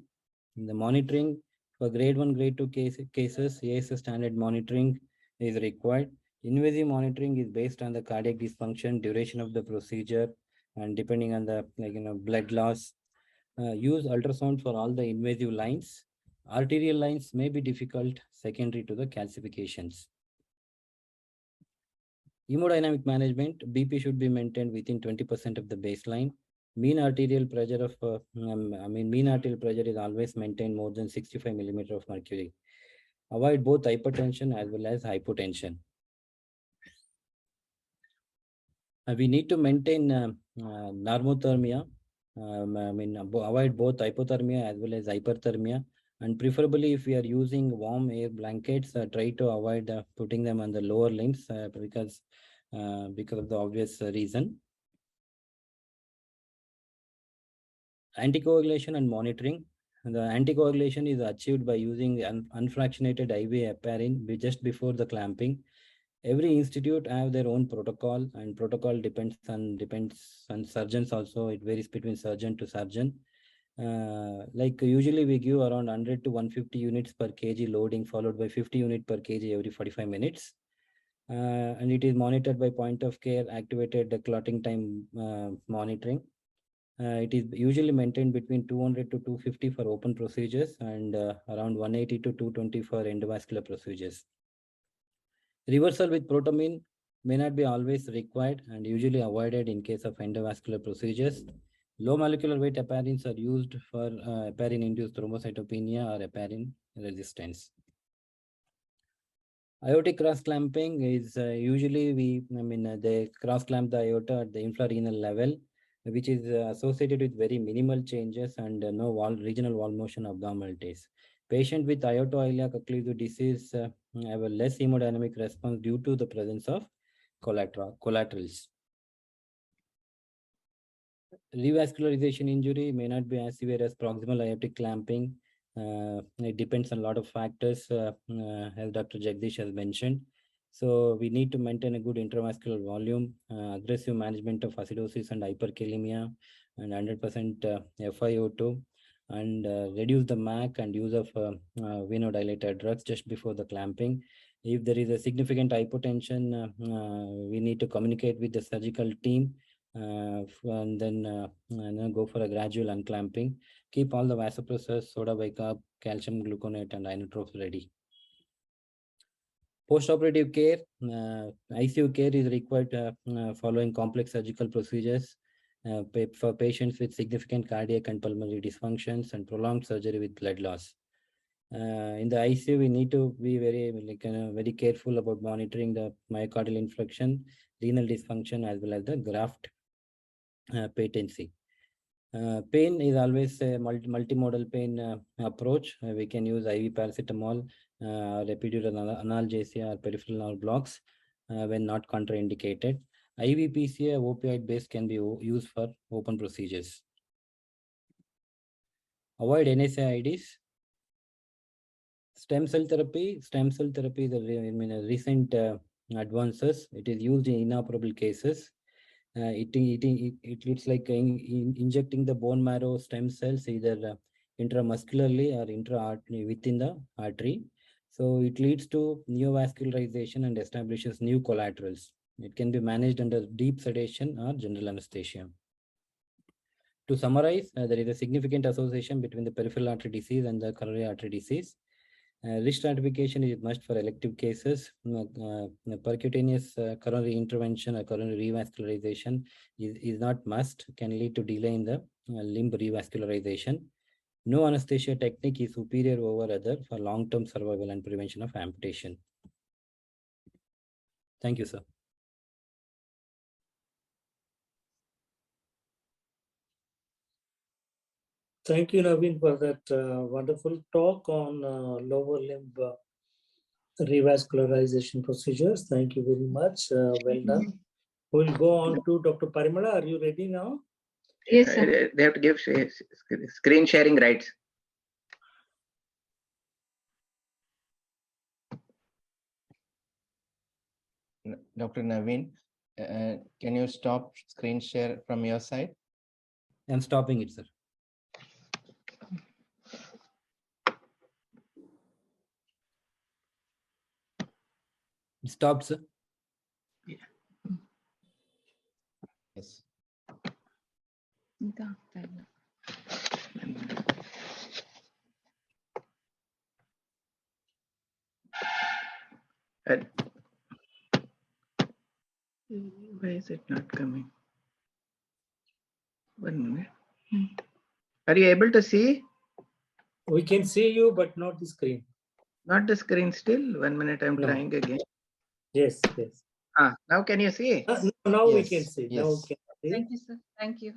The monitoring for grade 1, grade 2 cases, AS standard monitoring is required. Invasive monitoring is based on the cardiac dysfunction, duration of the procedure, and depending on the blood loss. Use ultrasound for all the invasive lines. Arterial lines may be difficult secondary to the calcifications. Hemodynamic management, BP should be maintained within 20% of the baseline. Mean arterial pressure of mean arterial pressure is always maintained more than 65 millimeter of mercury. Avoid both hypertension as well as hypotension. We need to maintain normothermia. Avoid both hypothermia as well as hyperthermia. And preferably, if we are using warm air blankets, try to avoid putting them on the lower limbs because of the obvious reason. Anticoagulation and monitoring. The anticoagulation is achieved by using unfractionated IV heparin just before the clamping. Every institute have their own protocol, and protocol depends on surgeons also. It varies between surgeon to surgeon. Like usually we give around 100 to 150 units per kg loading, followed by 50 units per kg every 45 minutes. And it is monitored by point of care activated clotting time monitoring. It is usually maintained between 200 to 250 for open procedures and around 180 to 220 for endovascular procedures. Reversal with protamine may not be always required and usually avoided in case of endovascular procedures. Low molecular weight heparins are used for heparin-induced thrombocytopenia or heparin resistance. Aortic cross clamping is usually they cross clamp the aorta at the infrarenal level, which is associated with very minimal changes and no regional wall motion abnormalities. Patient with aortoiliac occlusive disease have a less hemodynamic response due to the presence of collaterals. Revascularization injury may not be as severe as proximal aortic clamping. It depends on a lot of factors, as Dr. Jagadeesh has mentioned. So we need to maintain a good intravascular volume, aggressive management of acidosis and hyperkalemia, and 100% FiO2, and reduce the MAC and use of venodilator drugs just before the clamping. If there is a significant hypotension, we need to communicate with the surgical team and then go for a gradual unclamping. Keep all the vasopressors, soda bicarb, calcium gluconate, and inotropes ready. Post-operative care, ICU care is required following complex surgical procedures for patients with significant cardiac and pulmonary dysfunctions and prolonged surgery with blood loss. In the ICU, we need to be very careful about monitoring the myocardial infarction, renal dysfunction, as well as the graft patency. Pain is always a multimodal pain approach. We can use IV paracetamol, epidural analgesia, or peripheral nerve blocks when not contraindicated. IV PCA opioid base can be used for open procedures. Avoid NSAIDs. Stem cell therapy. Stem cell therapy is a recent advances. It is used in inoperable cases. It's like injecting the bone marrow stem cells either intramuscularly or intra-artery within the artery. So it leads to neovascularization and establishes new collaterals. It can be managed under deep sedation or general anesthesia. To summarize, there is a significant association between the peripheral artery disease and the coronary artery disease. Risk stratification is must for elective cases. Percutaneous coronary intervention or coronary revascularization is not must, can lead to delay in the limb revascularization. No anesthesia technique is superior over other for long-term survival and prevention of amputation. Thank you, sir. Thank you, Naveen, for that wonderful talk on lower limb revascularization procedures. Thank you very much. Well done. We'll go on to Dr. Parimala. Are you ready now? Yes, sir. They have to give screen sharing rights. Dr. Naveen, can you stop screen share from your side? I'm stopping it, sir. It stopped, sir. Yeah. Yes. Why is it not coming? 1 minute. Are you able to see? We can see you, but not the screen. Not the screen still? 1 minute, I'm trying again. Yes, yes. Now can you see? Now we can see. Yes. Now we can see. Thank you, sir. Thank you.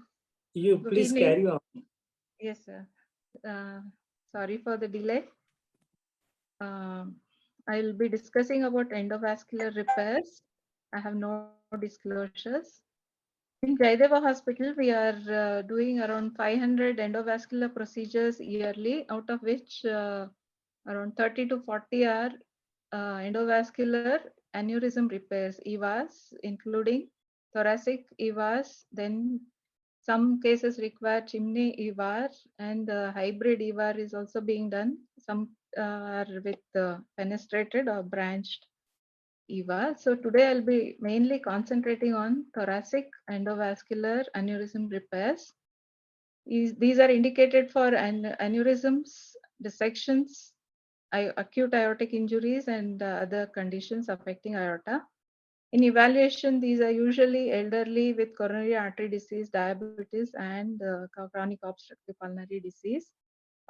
You Good please evening. carry on. Yes, sir. Sorry for the delay. I will be discussing about endovascular repairs. I have no disclosures. In Jaideva Hospital, we are doing around 500 endovascular procedures yearly, out of which around 30 to 40 are endovascular aneurysm repairs, EVAs, including thoracic EVAs. Then some cases require chimney EVAR, and hybrid EVAR is also being done. Some are with fenestrated or branched EVA. So today I'll be mainly concentrating on thoracic endovascular aneurysm repairs. These are indicated for aneurysms, dissections, acute aortic injuries, and other conditions affecting aorta. In evaluation, these are usually elderly with coronary artery disease, diabetes, and chronic obstructive pulmonary disease.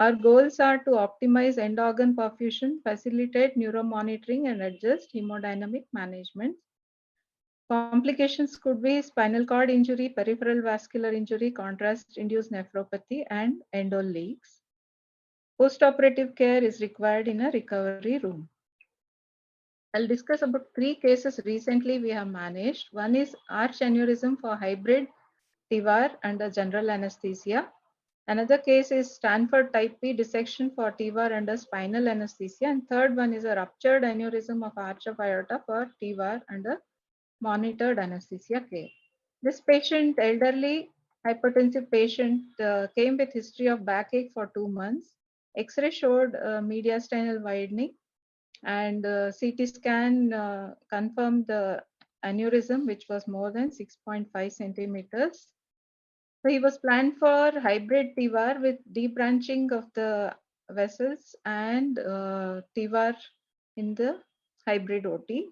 Our goals are to optimize end organ perfusion, facilitate neuromonitoring, and adjust hemodynamic management. Complications could be spinal cord injury, peripheral vascular injury, contrast-induced nephropathy, and endo leaks. Post-operative care is required in a recovery room. I'll discuss about 3 cases recently we have managed. One is arch aneurysm for hybrid TEVAR under general anesthesia. Another case is Stanford type P dissection for TEVAR under spinal anesthesia. And third one is a ruptured aneurysm of arch of aorta for TEVAR under monitored anesthesia care. This patient, elderly hypertensive patient, came with history of backache for 2 months. X-ray showed mediastinal widening, and CT scan confirmed the aneurysm, which was more than 6.5 centimeters. So he was planned for hybrid TEVAR with debranching of the vessels and TEVAR in the hybrid OT.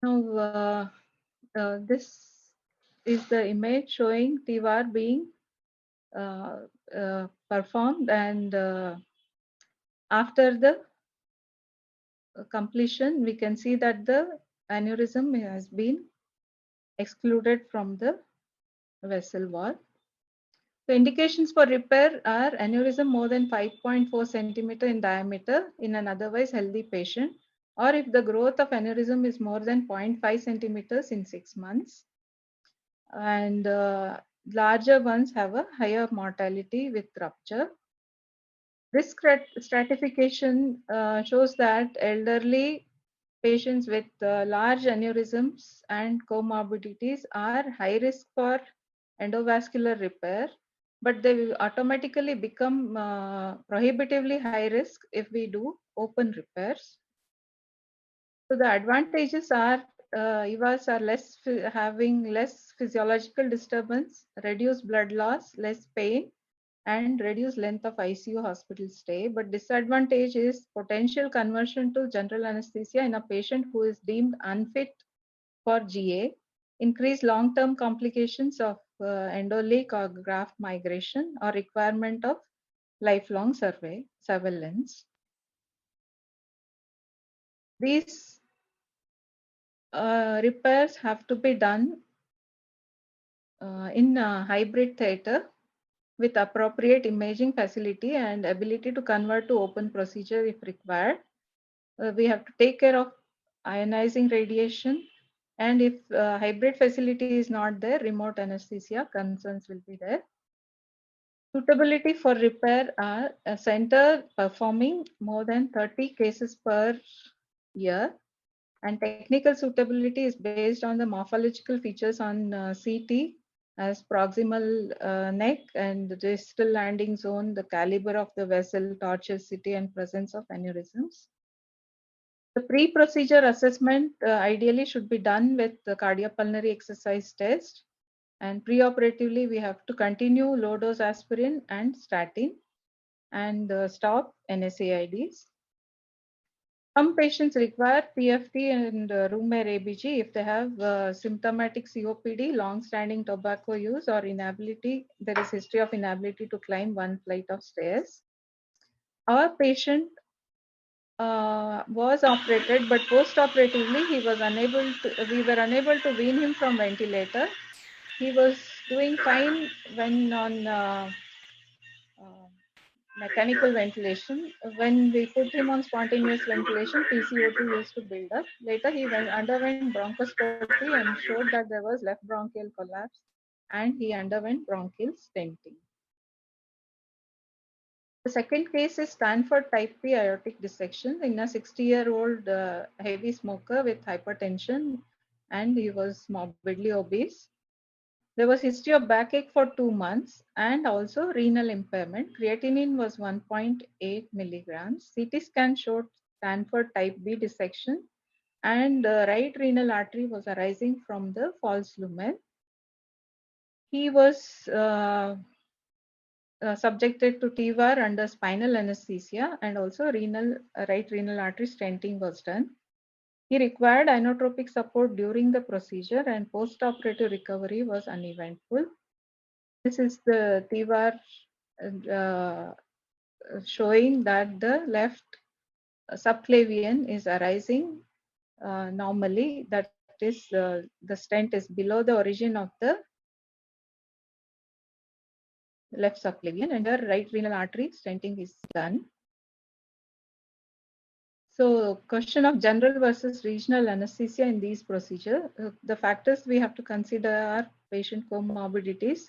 Now, this is the image showing TEVAR being performed, and after the completion, we can see that the aneurysm has been excluded from the vessel wall. The indications for repair are aneurysm more than 5.4 centimeter in diameter in an otherwise healthy patient, or if the growth of aneurysm is more than 0.5 centimeters in 6 months. And larger ones have a higher mortality with rupture. Risk stratification shows that elderly patients with large aneurysms and comorbidities are high risk for endovascular repair, but they will automatically become prohibitively high risk if we do open repairs. So the advantages are EVAs are having less physiological disturbance, reduced blood loss, less pain, and reduced length of ICU hospital stay. But disadvantage is potential conversion to general anesthesia in a patient who is deemed unfit for GA, increased long-term complications of endoleak or graft migration, or requirement of lifelong surveillance. These repairs have to be done in a hybrid theater with appropriate imaging facility and ability to convert to open procedure if required. We have to take care of ionizing radiation, and if hybrid facility is not there, remote anesthesia concerns will be there. Suitability for repair are a center performing more than 30 cases per year, and technical suitability is based on the morphological features on CT as proximal neck and distal landing zone, the caliber of the vessel, tortuosity, and presence of aneurysms. The pre-procedure assessment ideally should be done with the cardiopulmonary exercise test, and preoperatively we have to continue low-dose aspirin and statin and stop NSAIDs. Some patients require PFT and room air ABG if they have symptomatic COPD, long-standing tobacco use, or inability. There is history of inability to climb 1 flight of stairs. Our patient was operated, but post-operatively we were unable to wean him from ventilator. He was doing fine when on mechanical ventilation. When we put him on spontaneous ventilation, PCO2 used to build up. Later, he underwent bronchoscopy and showed that there was left bronchial collapse, and he underwent bronchial stenting. The second case is Stanford type P aortic dissection in a 60-year-old heavy smoker with hypertension, and he was morbidly obese. There was history of backache for 2 months and also renal impairment. Creatinine was 1.8 milligrams. CT scan showed Stanford type B dissection, and the right renal artery was arising from the false lumen. He was subjected to TVAR under spinal anesthesia, and also right renal artery stenting was done. He required inotropic support during the procedure, and post-operative recovery was uneventful. This is the TVAR showing that the left subclavian is arising normally. That is, the stent is below the origin of the left subclavian, and the right renal artery stenting is done. So, question of general versus regional anesthesia in these procedures. The factors we have to consider are patient comorbidities,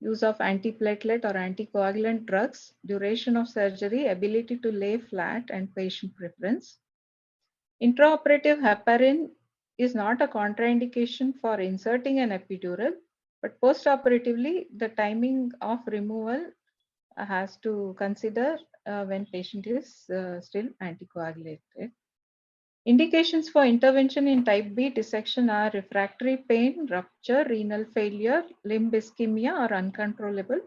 use of antiplatelet or anticoagulant drugs, duration of surgery, ability to lay flat, and patient preference. Intraoperative heparin is not a contraindication for inserting an epidural, but postoperatively, the timing of removal has to consider when patient is still anticoagulated. Indications for intervention in type B dissection are refractory pain, rupture, renal failure, limb ischemia, or uncontrollable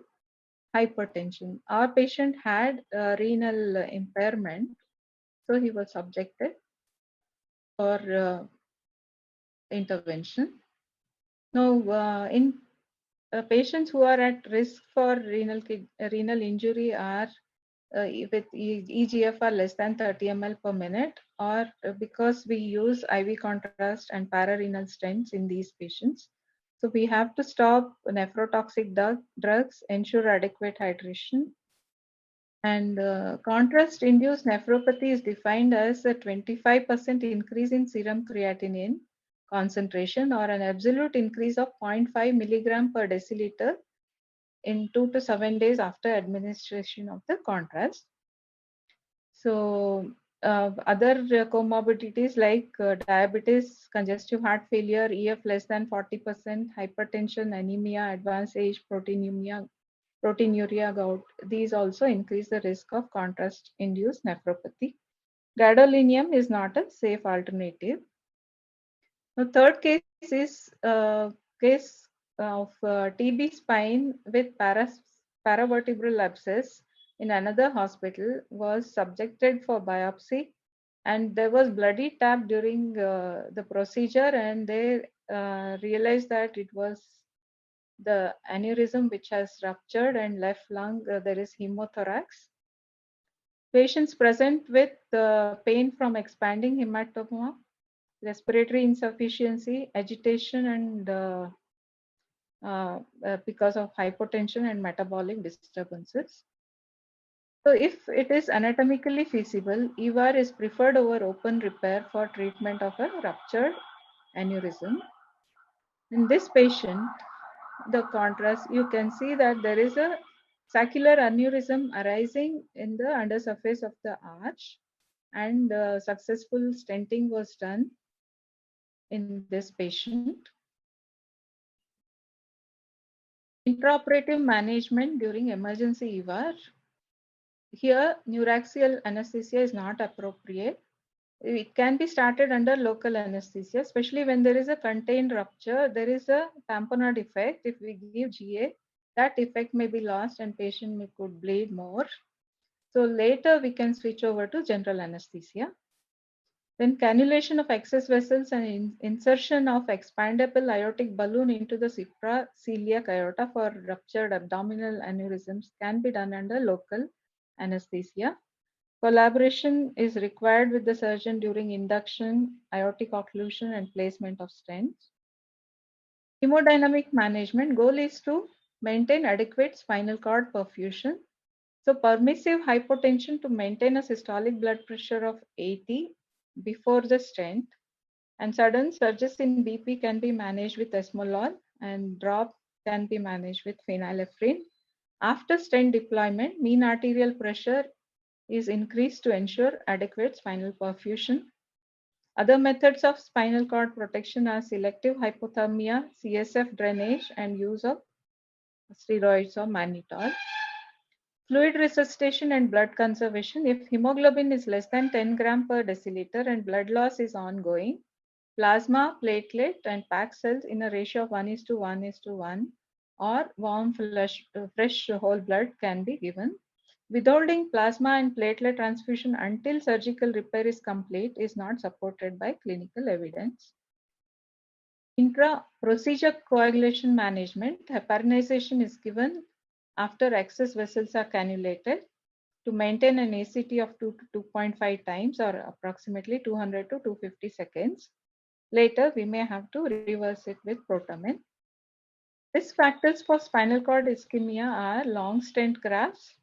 hypertension. Our patient had renal impairment, so he was subjected for intervention. Now, in patients who are at risk for renal injury are with EGFR less than 30 ml per minute, or because we use IV contrast and pararenal stents in these patients. So we have to stop nephrotoxic drugs, ensure adequate hydration. And contrast-induced nephropathy is defined as a 25% increase in serum creatinine concentration or an absolute increase of 0.5 milligram per deciliter in 2 to 7 days after administration of the contrast. So other comorbidities like diabetes, congestive heart failure, EF less than 40%, hypertension, anemia, advanced age, proteinuria, gout, these also increase the risk of contrast-induced nephropathy. Gadolinium is not a safe alternative. The third case is case of TB spine with paravertebral abscess in another hospital, was subjected for biopsy, and there was bloody tap during the procedure, and they realized that it was the aneurysm which has ruptured, and left lung there is hemothorax. Patients present with pain from expanding hematoma, respiratory insufficiency, agitation, and because of hypotension and metabolic disturbances. So if it is anatomically feasible, EVAR is preferred over open repair for treatment of a ruptured aneurysm. In this patient, the contrast, you can see that there is a saccular aneurysm arising in the undersurface of the arch, and successful stenting was done in this patient. Intraoperative management during emergency EVAR. Here, neuraxial anesthesia is not appropriate. It can be started under local anesthesia, especially when there is a contained rupture. There is a tamponade effect. If we give GA, that effect may be lost and patient could bleed more. So later we can switch over to general anesthesia. Then cannulation of excess vessels and insertion of expandable aortic balloon into the supraceliac aorta for ruptured abdominal aneurysms can be done under local anesthesia. Collaboration is required with the surgeon during induction, aortic occlusion, and placement of stents. Hemodynamic management goal is to maintain adequate spinal cord perfusion. So permissive hypotension to maintain a systolic blood pressure of 80 before the stent, and sudden surges in BP can be managed with esmolol, and drop can be managed with phenylephrine. After stent deployment, mean arterial pressure is increased to ensure adequate spinal perfusion. Other methods of spinal cord protection are selective hypothermia, CSF drainage, and use of steroids or mannitol. Fluid resuscitation and blood conservation. If hemoglobin is less than 10 gram per deciliter and blood loss is ongoing, plasma, platelet, and packed cells in a ratio of 1:1:1 or warm fresh whole blood can be given. Withholding plasma and platelet transfusion until surgical repair is complete is not supported by clinical evidence. Intra-procedure coagulation management. Heparinization is given after excess vessels are cannulated to maintain an ACT of 2 to 2.5 times or approximately 200 to 250 seconds. Later, we may have to reverse it with protamine. Risk factors for spinal cord ischemia are long stent grafts,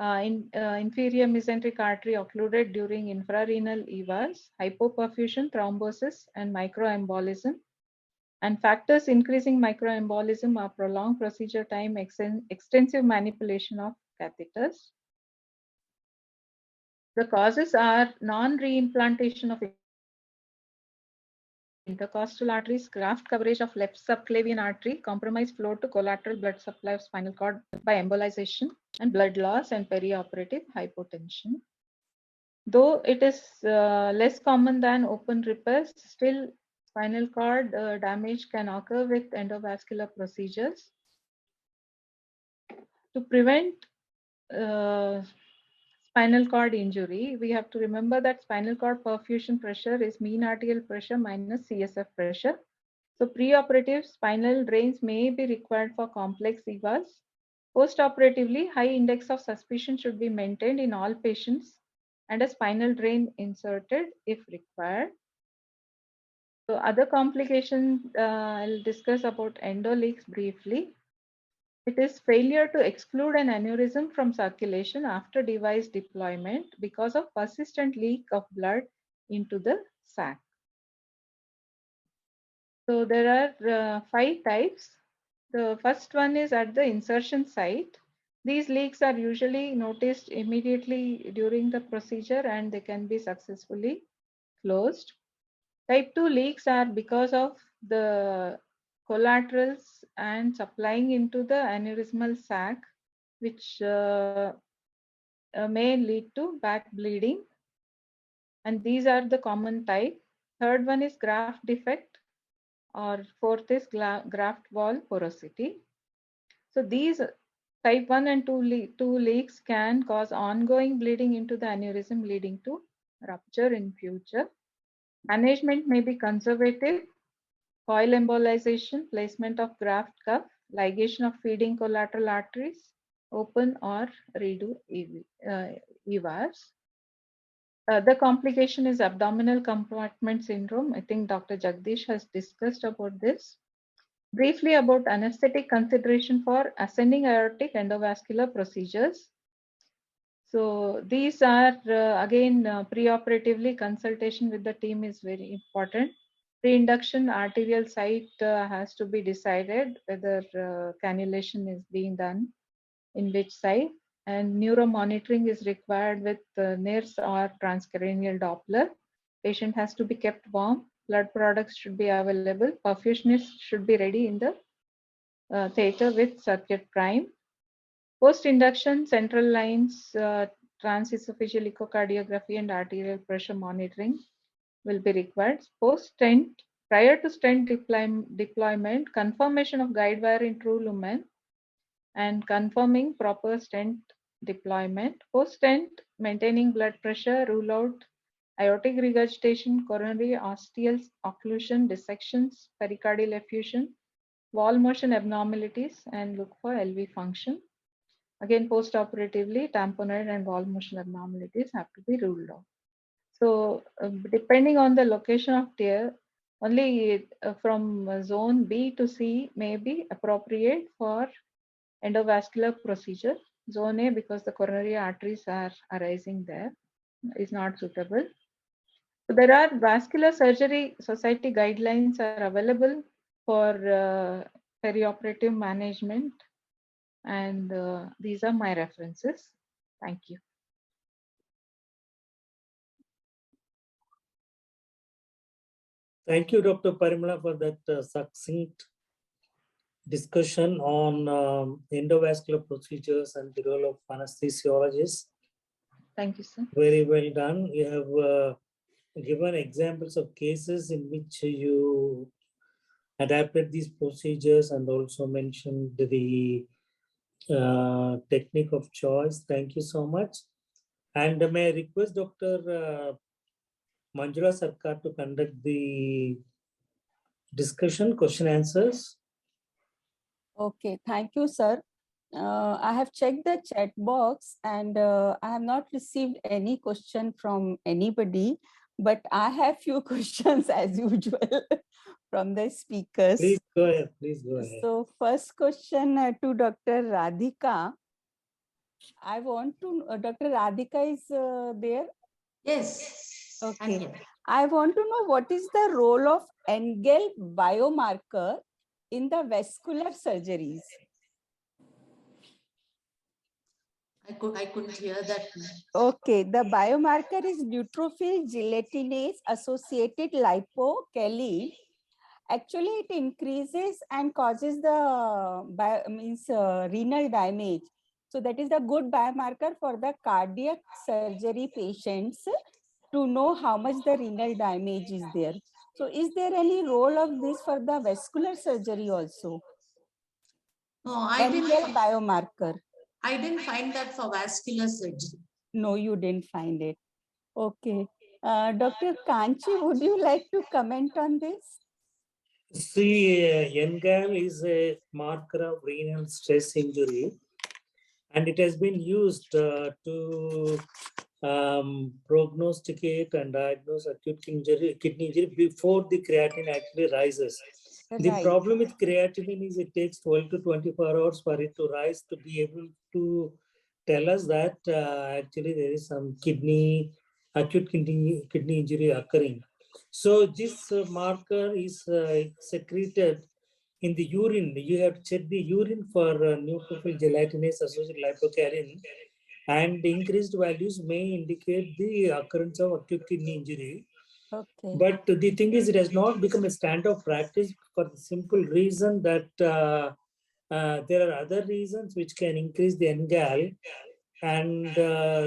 inferior mesenteric artery occluded during infrarenal EVAs, hypoperfusion, thrombosis, and microembolism. And factors increasing microembolism are prolonged procedure time, extensive manipulation of catheters. The causes are non-reimplantation of intercostal arteries, graft coverage of left subclavian artery, compromised flow to collateral blood supply of spinal cord by embolization, and blood loss and perioperative hypotension. Though it is less common than open repairs, still spinal cord damage can occur with endovascular procedures. To prevent spinal cord injury, we have to remember that spinal cord perfusion pressure is mean arterial pressure minus CSF pressure. So preoperative spinal drains may be required for complex EVAs. Postoperatively, high index of suspicion should be maintained in all patients and a spinal drain inserted if required. So other complications, I'll discuss about endoleaks briefly. It is failure to exclude an aneurysm from circulation after device deployment because of persistent leak of blood into the sac. So there are 5 types. The first one is at the insertion site. These leaks are usually noticed immediately during the procedure and they can be successfully closed. Type 2 leaks are because of the collaterals and supplying into the aneurysmal sac, which may lead to back bleeding. And these are the common type. Third one is graft defect, or fourth is graft wall porosity. So these type 1 and 2 leaks can cause ongoing bleeding into the aneurysm, leading to rupture in future. Management may be conservative, coil embolization, placement of graft cuff, ligation of feeding collateral arteries, open or redo EVAs. The complication is abdominal compartment syndrome. I think Dr. Jagadeesh has discussed about this. Briefly about anesthetic consideration for ascending aortic endovascular procedures. So these are again preoperatively consultation with the team is very important. Pre-induction arterial site has to be decided whether cannulation is being done in which site, and neuromonitoring is required with NIRS or transcranial Doppler. Patient has to be kept warm. Blood products should be available. Perfusionist should be ready in the theater with circuit prime. Post-induction central lines, transesophageal echocardiography and arterial pressure monitoring will be required. Post-stent, prior to stent deployment, confirmation of guide wire in true lumen and confirming proper stent deployment. Post-stent, maintaining blood pressure, rule out aortic regurgitation, coronary osteal occlusion, dissections, pericardial effusion, wall motion abnormalities, and look for LV function. Again, post-operatively, tamponade and wall motion abnormalities have to be ruled out. So depending on the location of tear, only from zone B to C may be appropriate for endovascular procedure. zone A because the coronary arteries are arising there, is not suitable. So there are vascular surgery society guidelines are available for perioperative management, and these are my references. Thank you. Thank you, Dr. Parimala, for that succinct discussion on endovascular procedures and the role of anesthesiologists. Thank you, sir. Very well done. You have given examples of cases in which you adapted these procedures and also mentioned the technique of choice. Thank you so much. And may I request Dr. Manjula Sarkar to conduct the discussion, question answers. Okay, thank you, sir. I have checked the chat box and I have not received any question from anybody, but I have few questions as usual from the speakers. Please go ahead. Please go ahead. So first question to Dr. Radhika. I want to, Dr. Radhika is there? Yes. Okay. I want to know what is the role of Engel biomarker in the vascular surgeries. I couldn't hear that. Okay, the biomarker is neutrophil gelatinase associated lipocalin. Actually, it increases and causes the renal damage. So that is the good biomarker for the cardiac surgery patients to know how much the renal damage is there. So is there any role of this for the vascular surgery also? No, I didn't. Biomarker. I didn't find that for vascular surgery. No, you didn't find it. Okay. Dr. Kanchi, would you like to comment on this? See, NGAL is a marker of renal stress injury, and it has been used to prognosticate and diagnose acute kidney injury before the creatinine actually rises. Right. The problem with creatinine is it takes 12 to 24 hours for it to rise to be able to tell us that actually there is some acute kidney injury occurring. So this marker is secreted in the urine. You have to check the urine for neutrophil gelatinase associated lipocalin, and increased values may indicate the occurrence of acute kidney injury. Okay. But the thing is, it has not become a standard of practice for the simple reason that there are other reasons which can increase the NGAL, and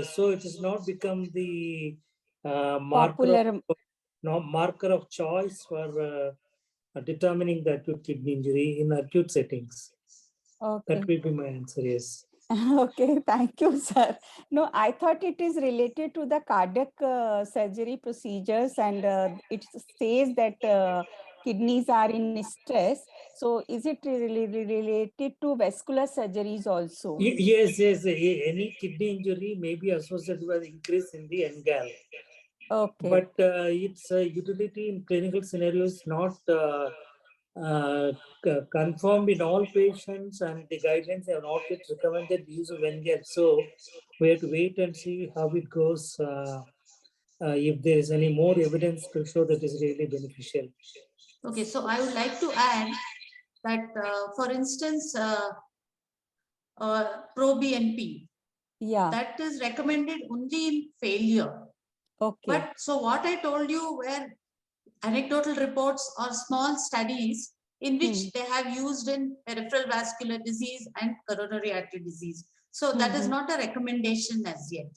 so it has not become the marker of choice for determining the acute kidney injury in acute settings. Okay. That will be my answer, yes. Okay, thank you, sir. No, I thought it is related to the cardiac surgery procedures, and it says that kidneys are in stress. So is it really related to vascular surgeries also? Yes. Any kidney injury may be associated with increase in the NGAL. Okay. But its utility in clinical scenarios is not confirmed in all patients, and the guidelines have not yet recommended the use of NGAL. So we have to wait and see how it goes. If there is any more evidence to show that is really beneficial. Okay, so I would like to add that, for instance, ProBNP, that is recommended only in failure. Okay. But so what I told you were anecdotal reports or small studies in which they have used in peripheral vascular disease and coronary artery disease. So that is not a recommendation as yet.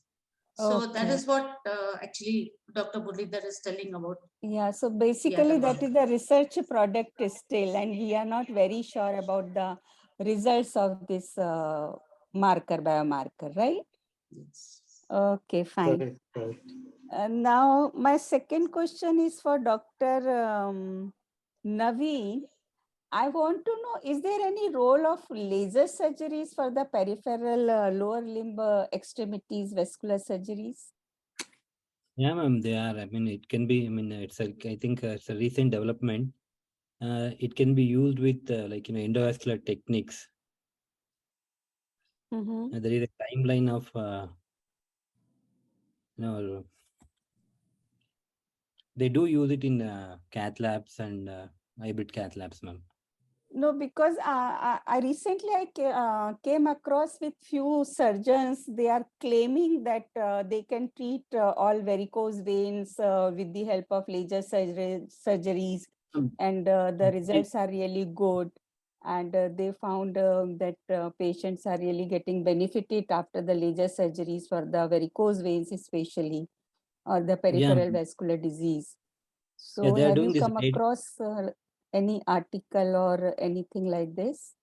So that is what actually Dr. Muralidhar is telling about. Yeah, so basically that is the research product still, and we are not very sure about the results of this biomarker, right? Yes. Okay, fine. Right. Now, my second question is for Dr. Naveen. I want to know, is there any role of laser surgeries for the peripheral lower limb extremities vascular surgeries? Yeah, ma'am, they are. I mean, it can be, I think it's a recent development. It can be used with endovascular techniques. There is a timeline of they do use it in cath labs and hybrid cath labs, ma'am. No, because I recently came across with few surgeons. They are claiming that they can treat all varicose veins with the help of laser surgeries, and the results are really good. And they found that patients are really getting benefited after the laser surgeries for the varicose veins, especially, or the peripheral vascular disease. So they are have doing you this come across any article or anything like this?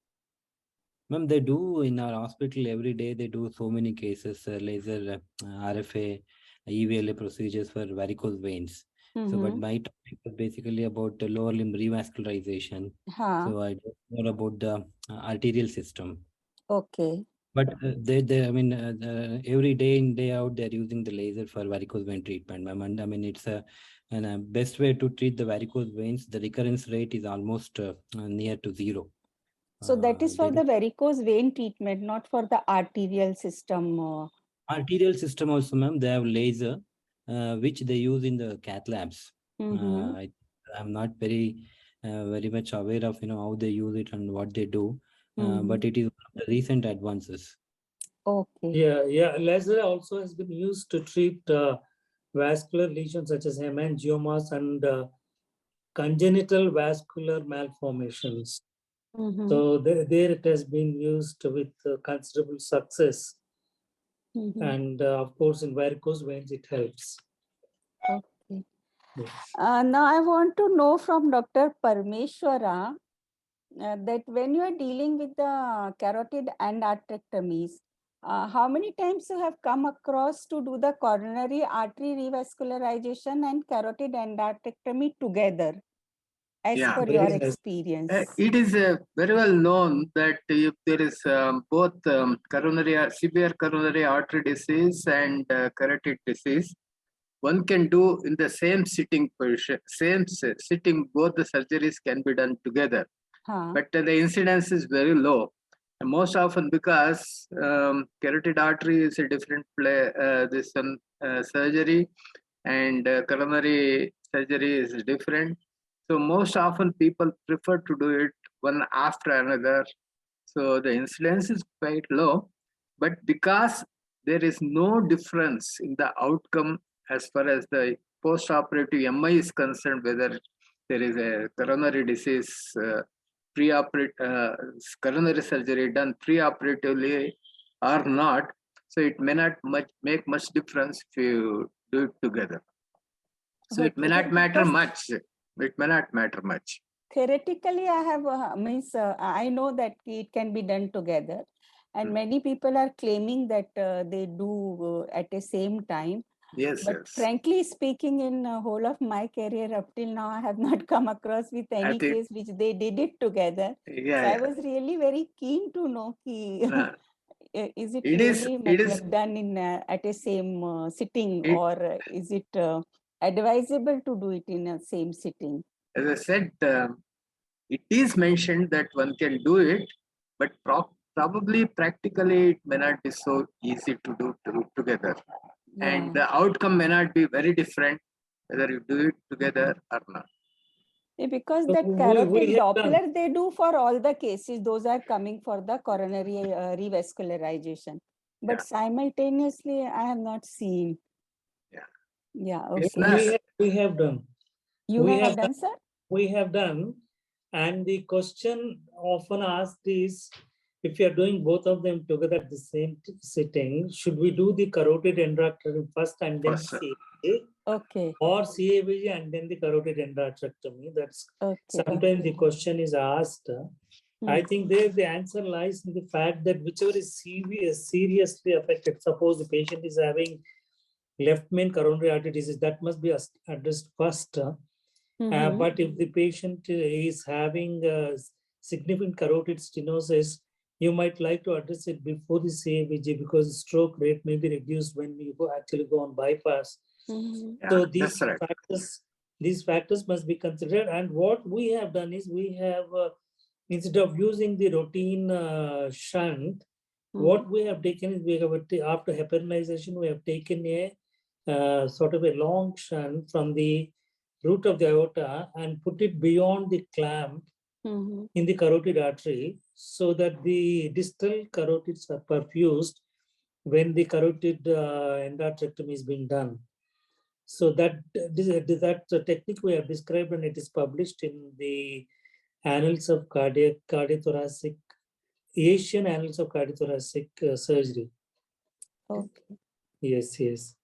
Ma'am, they do in our hospital every day. They do so many cases, laser, RFA, EVLA procedures for varicose veins. So, but my topic is basically about the lower limb revascularization. So I don't know about the arterial system. Okay. But I mean, every day in, day out, they're using the laser for varicose vein treatment, ma'am. And I mean, it's a best way to treat the varicose veins. The recurrence rate is almost near to zero. So that is for the varicose vein treatment, not for the arterial system. Arterial system also, ma'am, they have laser, which they use in the cath labs. I'm not very much aware of how they use it and what they do, but it is one of the recent advances. Okay. Yeah. Laser also has been used to treat vascular lesions such as hemangiomas and congenital vascular malformations. So there it has been used with considerable success. And of course, in varicose veins, it helps. Okay. Yes. Now I want to know from Dr. Parameshwara that when you are dealing with the carotid endarterectomies, how many times you have come across to do the coronary artery revascularization and carotid endarterectomy together, as per your experience? It is very well known that if there is both severe coronary artery disease and carotid disease, one can do in the same sitting position, same sitting, both the surgeries can be done together. But the incidence is very low. And most often because carotid artery is a different surgery, and coronary surgery is different. So most often people prefer to do it one after another. So the incidence is quite low, but because there is no difference in the outcome as far as the post-operative MI is concerned, whether there is a coronary disease, coronary surgery done preoperatively or not, so it may not make much difference if you do it together. So it may not matter much. It may not matter much. Theoretically, I have I know that it can be done together, and many people are claiming that they do at the same time. Yes, but frankly speaking, in whole of my career up till now, I have not come across with any case which they did it together. So I was really very keen to know is it really done in at a same sitting, or is it advisable to do it in a same sitting? As I said, it is mentioned that one can do it, but probably practically it may not be so easy to do together. And the outcome may not be very different whether you do it together or not. Because that carotid Doppler they do for all the cases, those are coming for the coronary revascularization. But simultaneously, I have not seen. Yeah. Okay. We have done. You have done, sir? We have done. And the question often asked is, if you are doing both of them together at the same sitting, should we do the carotid endarterectomy first and then CAVG? Okay. Or CAVG and then the carotid endarterectomy? That's sometimes the question is asked. I think there the answer lies in the fact that whichever is seriously affected, suppose the patient is having left main coronary artery disease, that must be addressed first. But if the patient is having significant carotid stenosis, you might like to address it before the CAVG because stroke rate may be reduced when you actually go on bypass. So these factors must be considered. And what we have done is we have, instead of using the routine shunt, What we have taken is we have after heparinization, we have taken a sort of a long shunt from the root of the aorta and put it beyond the clamp in the carotid artery, so that the distal carotids are perfused when the carotid endarterectomy is being done. So that technique we have described, and it is published in the Annals of Cardiothoracic, Asian Annals of Cardiothoracic Surgery. Okay. Yes, yes.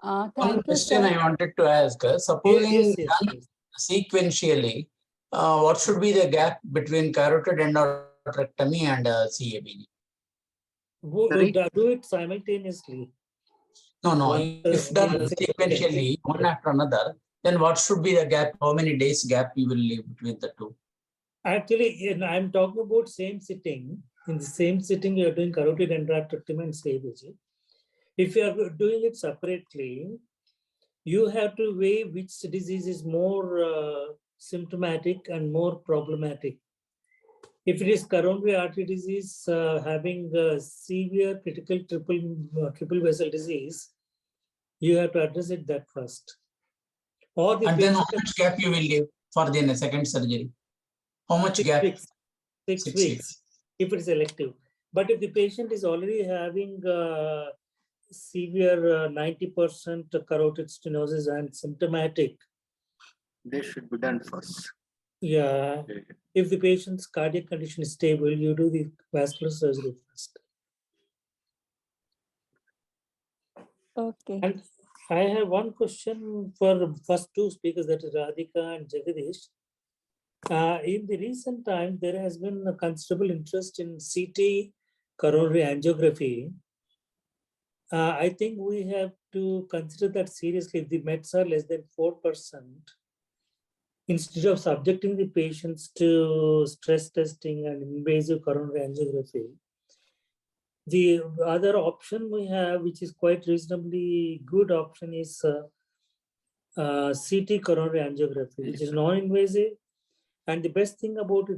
One question I wanted to ask, supposing done sequentially, what should be the gap between carotid endarterectomy and CABG? Do it simultaneously. No. If done sequentially, one after another, then what should be the gap? How many days gap you will leave between the two? Actually, I'm talking about same sitting. In the same sitting, you are doing carotid endarterectomy and CABG. If you are doing it separately, you have to weigh which disease is more symptomatic and more problematic. If it is coronary artery disease having severe critical triple vessel disease, you have to address it that first. Or the and then how much gap you will leave for the second surgery? How much 6 gap? weeks. 6 weeks if it is elective. But if the patient is already having severe 90% carotid stenosis and symptomatic, they should be done first. Yeah. If the patient's cardiac condition is stable, you do the vascular surgery first. Okay. And I have one question for the first two speakers, that is Radhika and Jagadeesh. In the recent time, there has been a considerable interest in CT coronary angiography. I think we have to consider that seriously. If the meds are less than 4%, instead of subjecting the patients to stress testing and invasive coronary angiography, the other option we have, which is quite reasonably good option, is CT coronary angiography, which is non-invasive. And the best thing about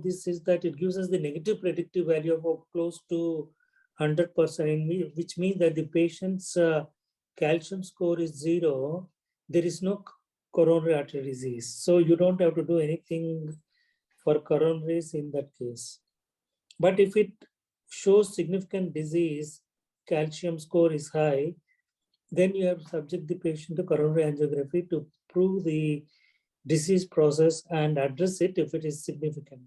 this is that it gives us the negative predictive value of close to 100%, which means that the patient's calcium score is 0. There is no coronary artery disease. So you don't have to do anything for coronaries in that case. But if it shows significant disease, calcium score is high, then you have to subject the patient to coronary angiography to prove the disease process and address it if it is significant.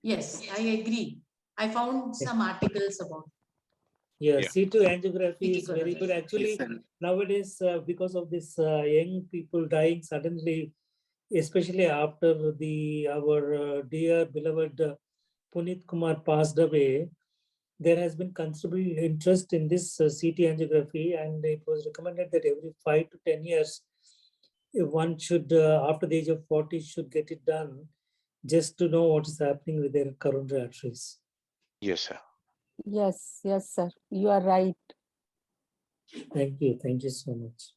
Yes, I agree. I found some articles about it. Yeah, C2 angiography is very good. Actually, nowadays, because of this young people dying suddenly, especially after our dear beloved Puneet Kumar passed away, there has been considerable interest in this CT angiography, and it was recommended that every 5 to 10 years, one should, after the age of 40, should get it done, just to know what is happening with their coronary arteries. Yes, sir. Yes, sir. You are right. Thank you so much.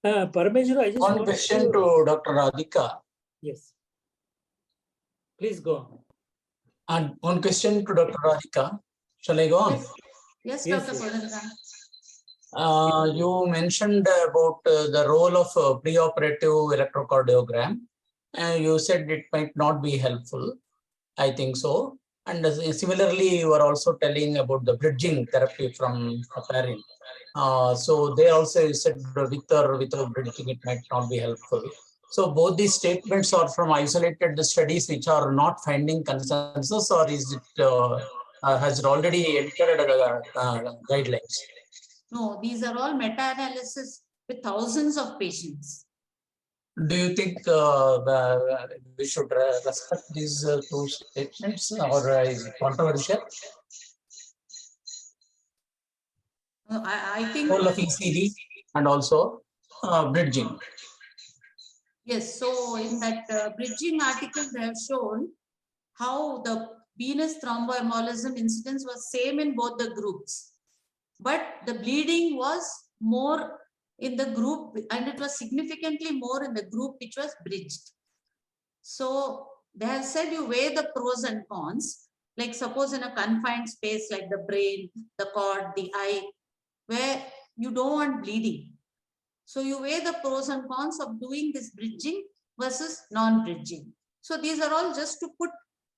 Parameshwara, I just one question to Dr. Radhika. Yes. Please go on. And one question to Dr. Radhika. Shall I go on? Yes, Dr. Kodandaram. You mentioned about the role of preoperative electrocardiogram. You said it might not be helpful. I think so. And similarly, you were also telling about the bridging therapy from Parim. So they also said with or without bridging, it might not be helpful. So both these statements are from isolated studies which are not finding consensus, or is it has it already entered guidelines? No, these are all meta-analysis with thousands of patients. Do you think we should respect these two statements, or is it controversial? I think role of ECD and also bridging. Yes, so in that bridging article, they have shown how the venous thromboembolism incidence was same in both the groups, but the bleeding was more in the group, and it was significantly more in the group which was bridged. So they have said you weigh the pros and cons. Like suppose in a confined space like the brain, the cord, the eye, where you don't want bleeding. So you weigh the pros and cons of doing this bridging versus non-bridging. So these are all just to put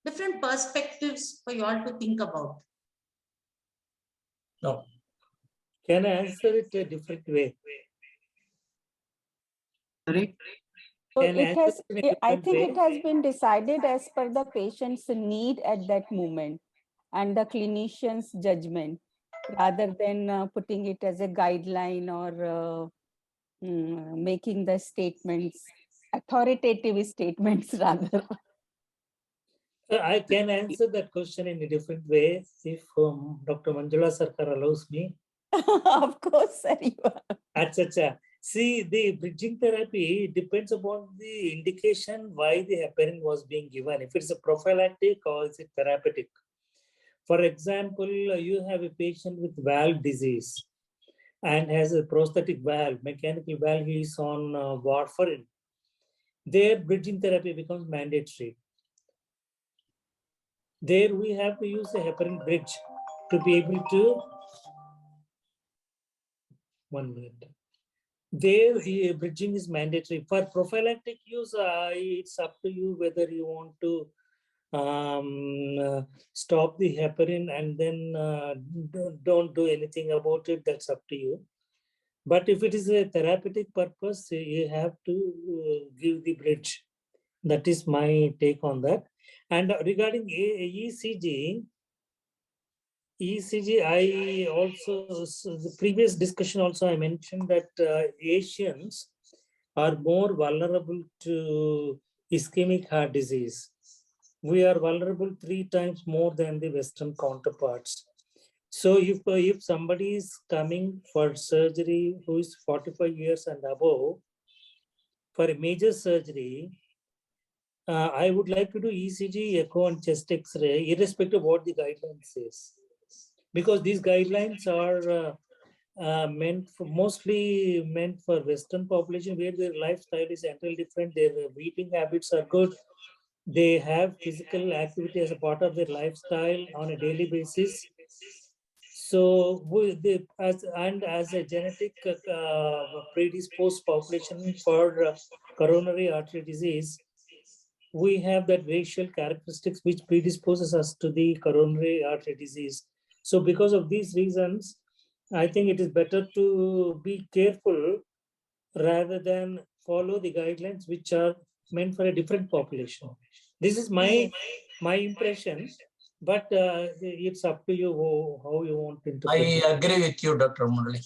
different perspectives for you all to think about. No. Can I answer it a different way? Sorry? So Can I it answer has, it in a I different think way? it has been decided as per the patient's need at that moment and the clinician's judgment, rather than putting it as a guideline or making the statements, authoritative statements rather. I can answer that question in a different way if Dr. Manjula Sarkar allows me. Of course, sir. You are. Acha. See, the bridging therapy depends upon the indication why the heparin was being given. If it's a prophylactic or is it therapeutic. For example, you have a patient with valve disease and has a prosthetic valve, mechanical valve, he is on warfarin. Their bridging therapy becomes mandatory. There we have to use a heparin bridge to be able to, 1 minute. There bridging is mandatory. For prophylactic use, it's up to you whether you want to stop the heparin and then don't do anything about it. That's up to you. But if it is a therapeutic purpose, you have to give the bridge. That is my take on that. And regarding ECG, I also, the previous discussion also I mentioned that Asians are more vulnerable to ischemic heart disease. We are vulnerable 3 times more than the Western counterparts. So if somebody is coming for surgery who is 45 years and above, for a major surgery, I would like to do ECG, echo and chest X-ray, irrespective of what the guideline says. Because these guidelines are mostly meant for Western population where their lifestyle is entirely different. Their eating habits are good. They have physical activity as a part of their lifestyle on a daily basis. So as a genetic predisposed population for coronary artery disease, we have that racial characteristics which predisposes us to the coronary artery disease. So because of these reasons, I think it is better to be careful rather than follow the guidelines which are meant for a different population. This is my impression, but it's up to you how you want to interpret. I agree with you, Dr. Murali.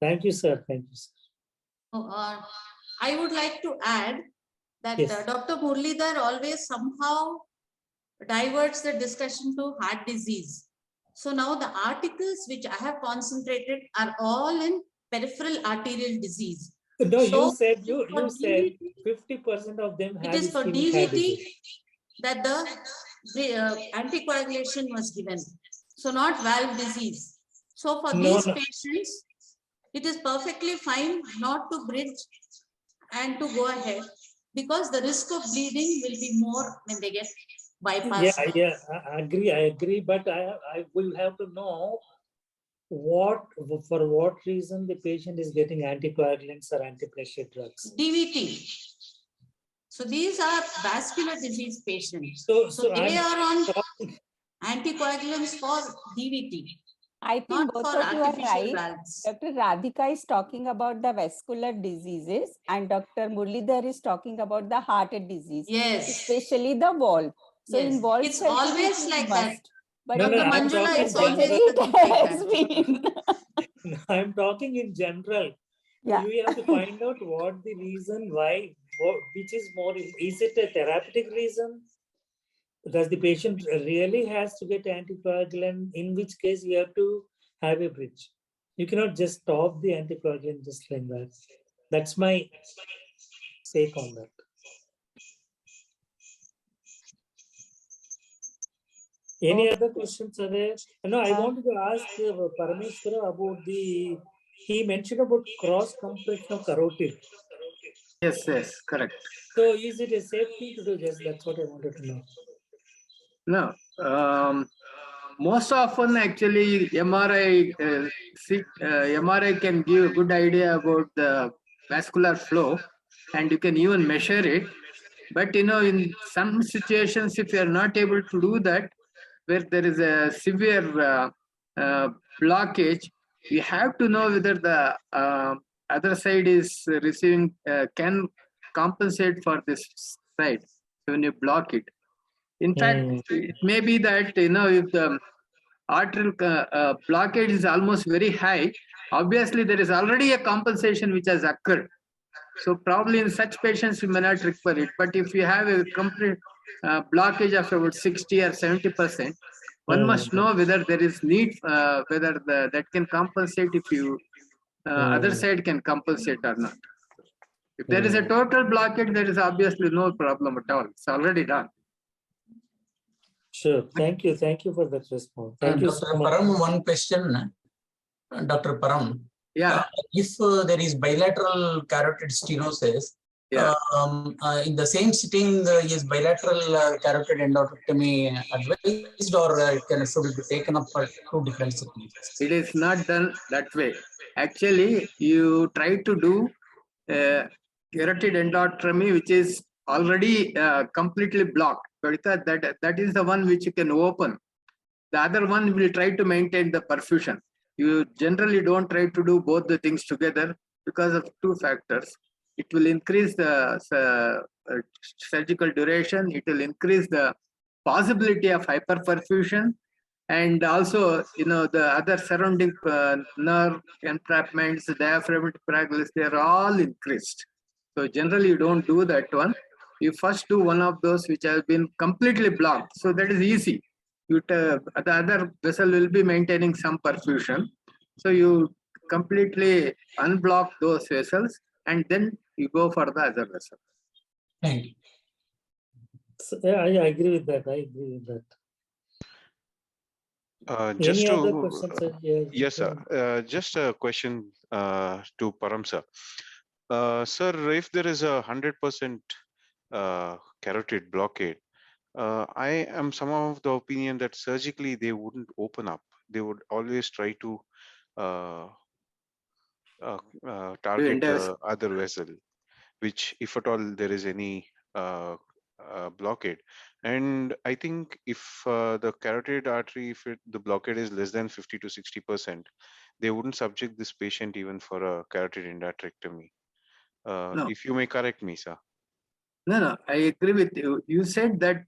Thank you, sir. Thank you, sir. I would like to add that Yes. Dr. Muralidhar always somehow diverts the discussion to heart disease. So now the articles which I have concentrated are all in peripheral arterial disease. No, so you said 50% of them have it is for ischemic heart DVT disease. that the anticoagulation was given. So not valve disease. So for these patients, it is perfectly fine not to bridge and to go ahead because the risk of bleeding will be more when they get bypassed. Yeah, I agree. But I will have to know for what reason the patient is getting anticoagulants or antiplatelet drugs. DVT. So these are vascular disease patients. So they I'm are on anticoagulants for DVT. I think not both for of you are artificial right. valves. Dr. Radhika is talking about the vascular diseases and Dr. Muralidhar is talking about the heart disease. Yes. Especially the valve. So Yes. in valve It's surgery, always it is like must. that. But Dr. in Manjula is always surgery, it has been. I'm talking in general. Yeah. We have to find out what the reason why, which is more, is it a therapeutic reason? Does the patient really has to get anticoagulant? In which case you have to have a bridge. You cannot just stop the anticoagulant just like that. That's my take on that. Any other questions are there? No, I wanted to ask Parameshwara about he mentioned about cross compression of carotid. Yes, correct. So is it a safe thing to do? Just that's what I wanted to know. No, most often actually MRI can give a good idea about the vascular flow, and you can even measure it. But in some situations, if you are not able to do that, where there is a severe blockage, we have to know whether the other side is receiving can compensate for this side. So when you block it, in fact, it may be that if the arterial blockage is almost very high, obviously there is already a compensation which has occurred. So probably in such patients you may not require it. But if you have a complete blockage of about 60 or 70%, one must know whether there is need, whether that can compensate if you other side can compensate or not. If there is a total blockage, there is obviously no problem at all. It's already done. Sure. Thank you. Thank you for that response. Thank you so much. Param, one question, Dr. Param. Yeah. If there is bilateral carotid stenosis, in the same sitting, is bilateral carotid endarterectomy advised, or should be taken up for two different sittings? It is not done that way. Actually, you try to do carotid endarterectomy, which is already completely blocked. That is the one which you can open. The other one will try to maintain the perfusion. You generally don't try to do both the things together because of two factors. It will increase the surgical duration. It will increase the possibility of hyperperfusion, and also the other surrounding nerve entrapments, diaphragmatic paralysis, they are all increased. So generally you don't do that one. You first do one of those which have been completely blocked. So that is easy. The other vessel will be maintaining some perfusion. So you completely unblock those vessels and then you go for the other vessel. Thank you. So, yeah, I agree with that. I agree with that. Just Any to, other questions? Yes, sir. Just a question to Param, sir. Sir, if there is 100% carotid blockade, I am somehow of the opinion that surgically they wouldn't open up. They would always try to target the other vessel, which, if at all there is any blockade. And I think if the carotid artery, if the blockade is less than 50 to 60%, they wouldn't subject this patient even for a carotid endarterectomy. No. If you may correct me, sir. No, I agree with you. You said that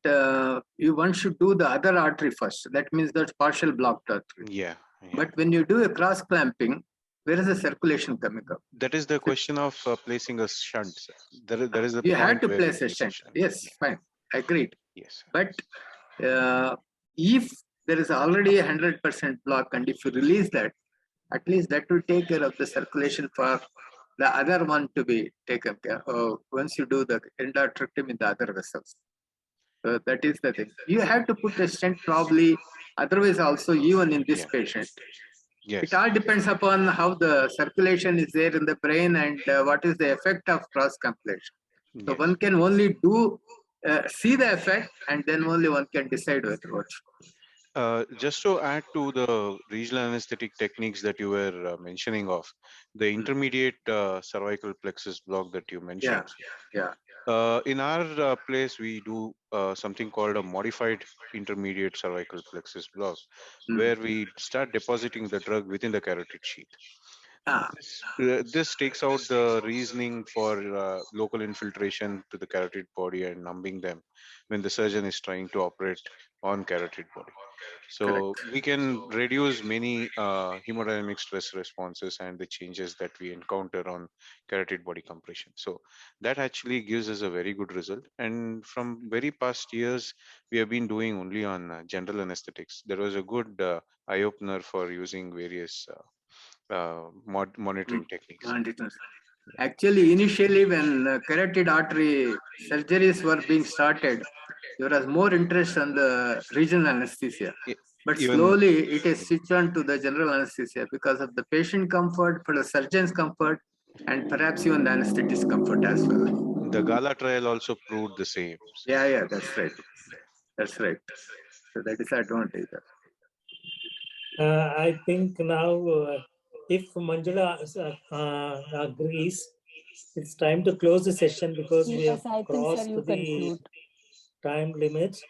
one should do the other artery first. That means that's partial blocked artery. Yeah. But when you do a cross clamping, where is the circulation coming up? That is the question of placing a shunt, sir. There is the you point have to where place a shunt. Yes, fine. Agreed. Yes. But if there is already 100% block, and if you release that, at least that will take care of the circulation for the other one to be taken care of once you do the endarterectomy in the other vessels. So that is the thing. You have to put a stent probably, otherwise also even in this patient. Yes. It all depends upon how the circulation is there in the brain and what is the effect of cross compilation. So one can only do see the effect, and then only one can decide what. Just to add to the regional anesthetic techniques that you were mentioning of, the intermediate cervical plexus block that you mentioned. Yeah. In our place, we do something called a modified intermediate cervical plexus block, where we start depositing the drug within the carotid sheath. This takes out the reasoning for local infiltration to the carotid body and numbing them when the surgeon is trying to operate on carotid body. So we can reduce many hemodynamic stress responses and the changes that we encounter on carotid body compression. So that actually gives us a very good result. And from very past years, we have been doing only on general anesthetics. There was a good eye-opener for using various monitoring techniques. Actually, initially when carotid artery surgeries were being started, there was more interest on the regional anesthesia. But slowly it is switched on to the general anesthesia because of the patient comfort, for the surgeon's comfort, and perhaps even the anesthetist comfort as well. The Gala trial also proved the same. Yeah, that's right. That's right. So that is the advantage. I think now, if Manjula agrees, it's time to close the session because we have Yes, I think, sir, crossed you the conclude. time limit.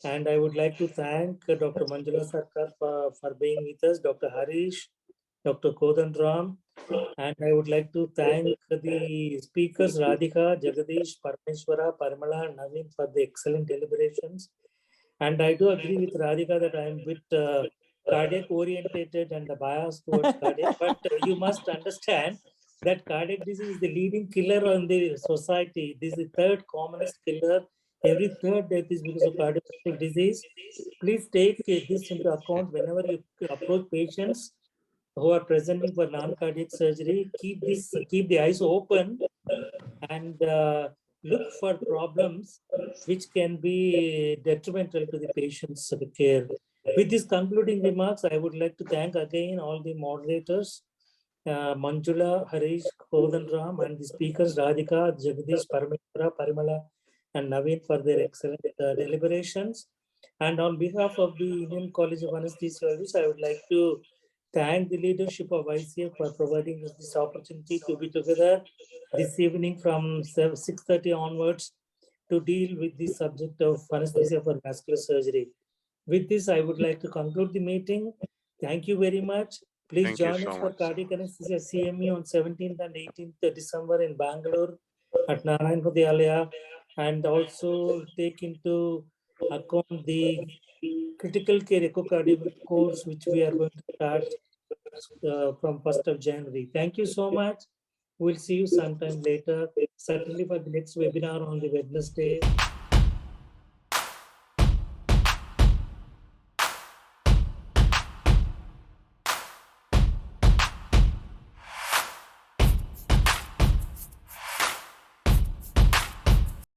And I would like to thank Dr. Manjula Sarkar for being with us, Dr. Harish, Dr. Kodandaram, and I would like to thank the speakers Radhika, Jagadeesh, Parameshwara, Parimala, and Naveen for the excellent deliberations. And I do agree with Radhika that I am a bit cardiac orientated and biased towards cardiac, but you must understand that cardiac disease is the leading killer in the society. This is the third commonest killer. Every third death is because of cardiovascular disease. Please take this into account whenever you approach patients who are presenting for non-cardiac surgery. Keep the eyes open and look for problems which can be detrimental to the patient's care. With these concluding remarks, I would like to thank again all the moderators, Manjula, Harish, Kodandaram, and the speakers Radhika, Jagadeesh, Parameshwara, Parimala, and Naveen for their excellent deliberations. And on behalf of the Indian College of Anesthesiologists, I would like to thank the leadership of ICA for providing us this opportunity to be together this evening from 6:30 onwards to deal with the subject of anesthesia for vascular surgery. With this, I would like to conclude the meeting. Thank you very much. Please Thank you join so us for much. cardiac anesthesia CME on 17th and 18th December in Bangalore at Narayan Hridayalaya, and also take into account the critical care echocardiogram course which we are going to start from 1st of January. Thank you so much. We'll see you sometime later, certainly for the next webinar on the Wednesday.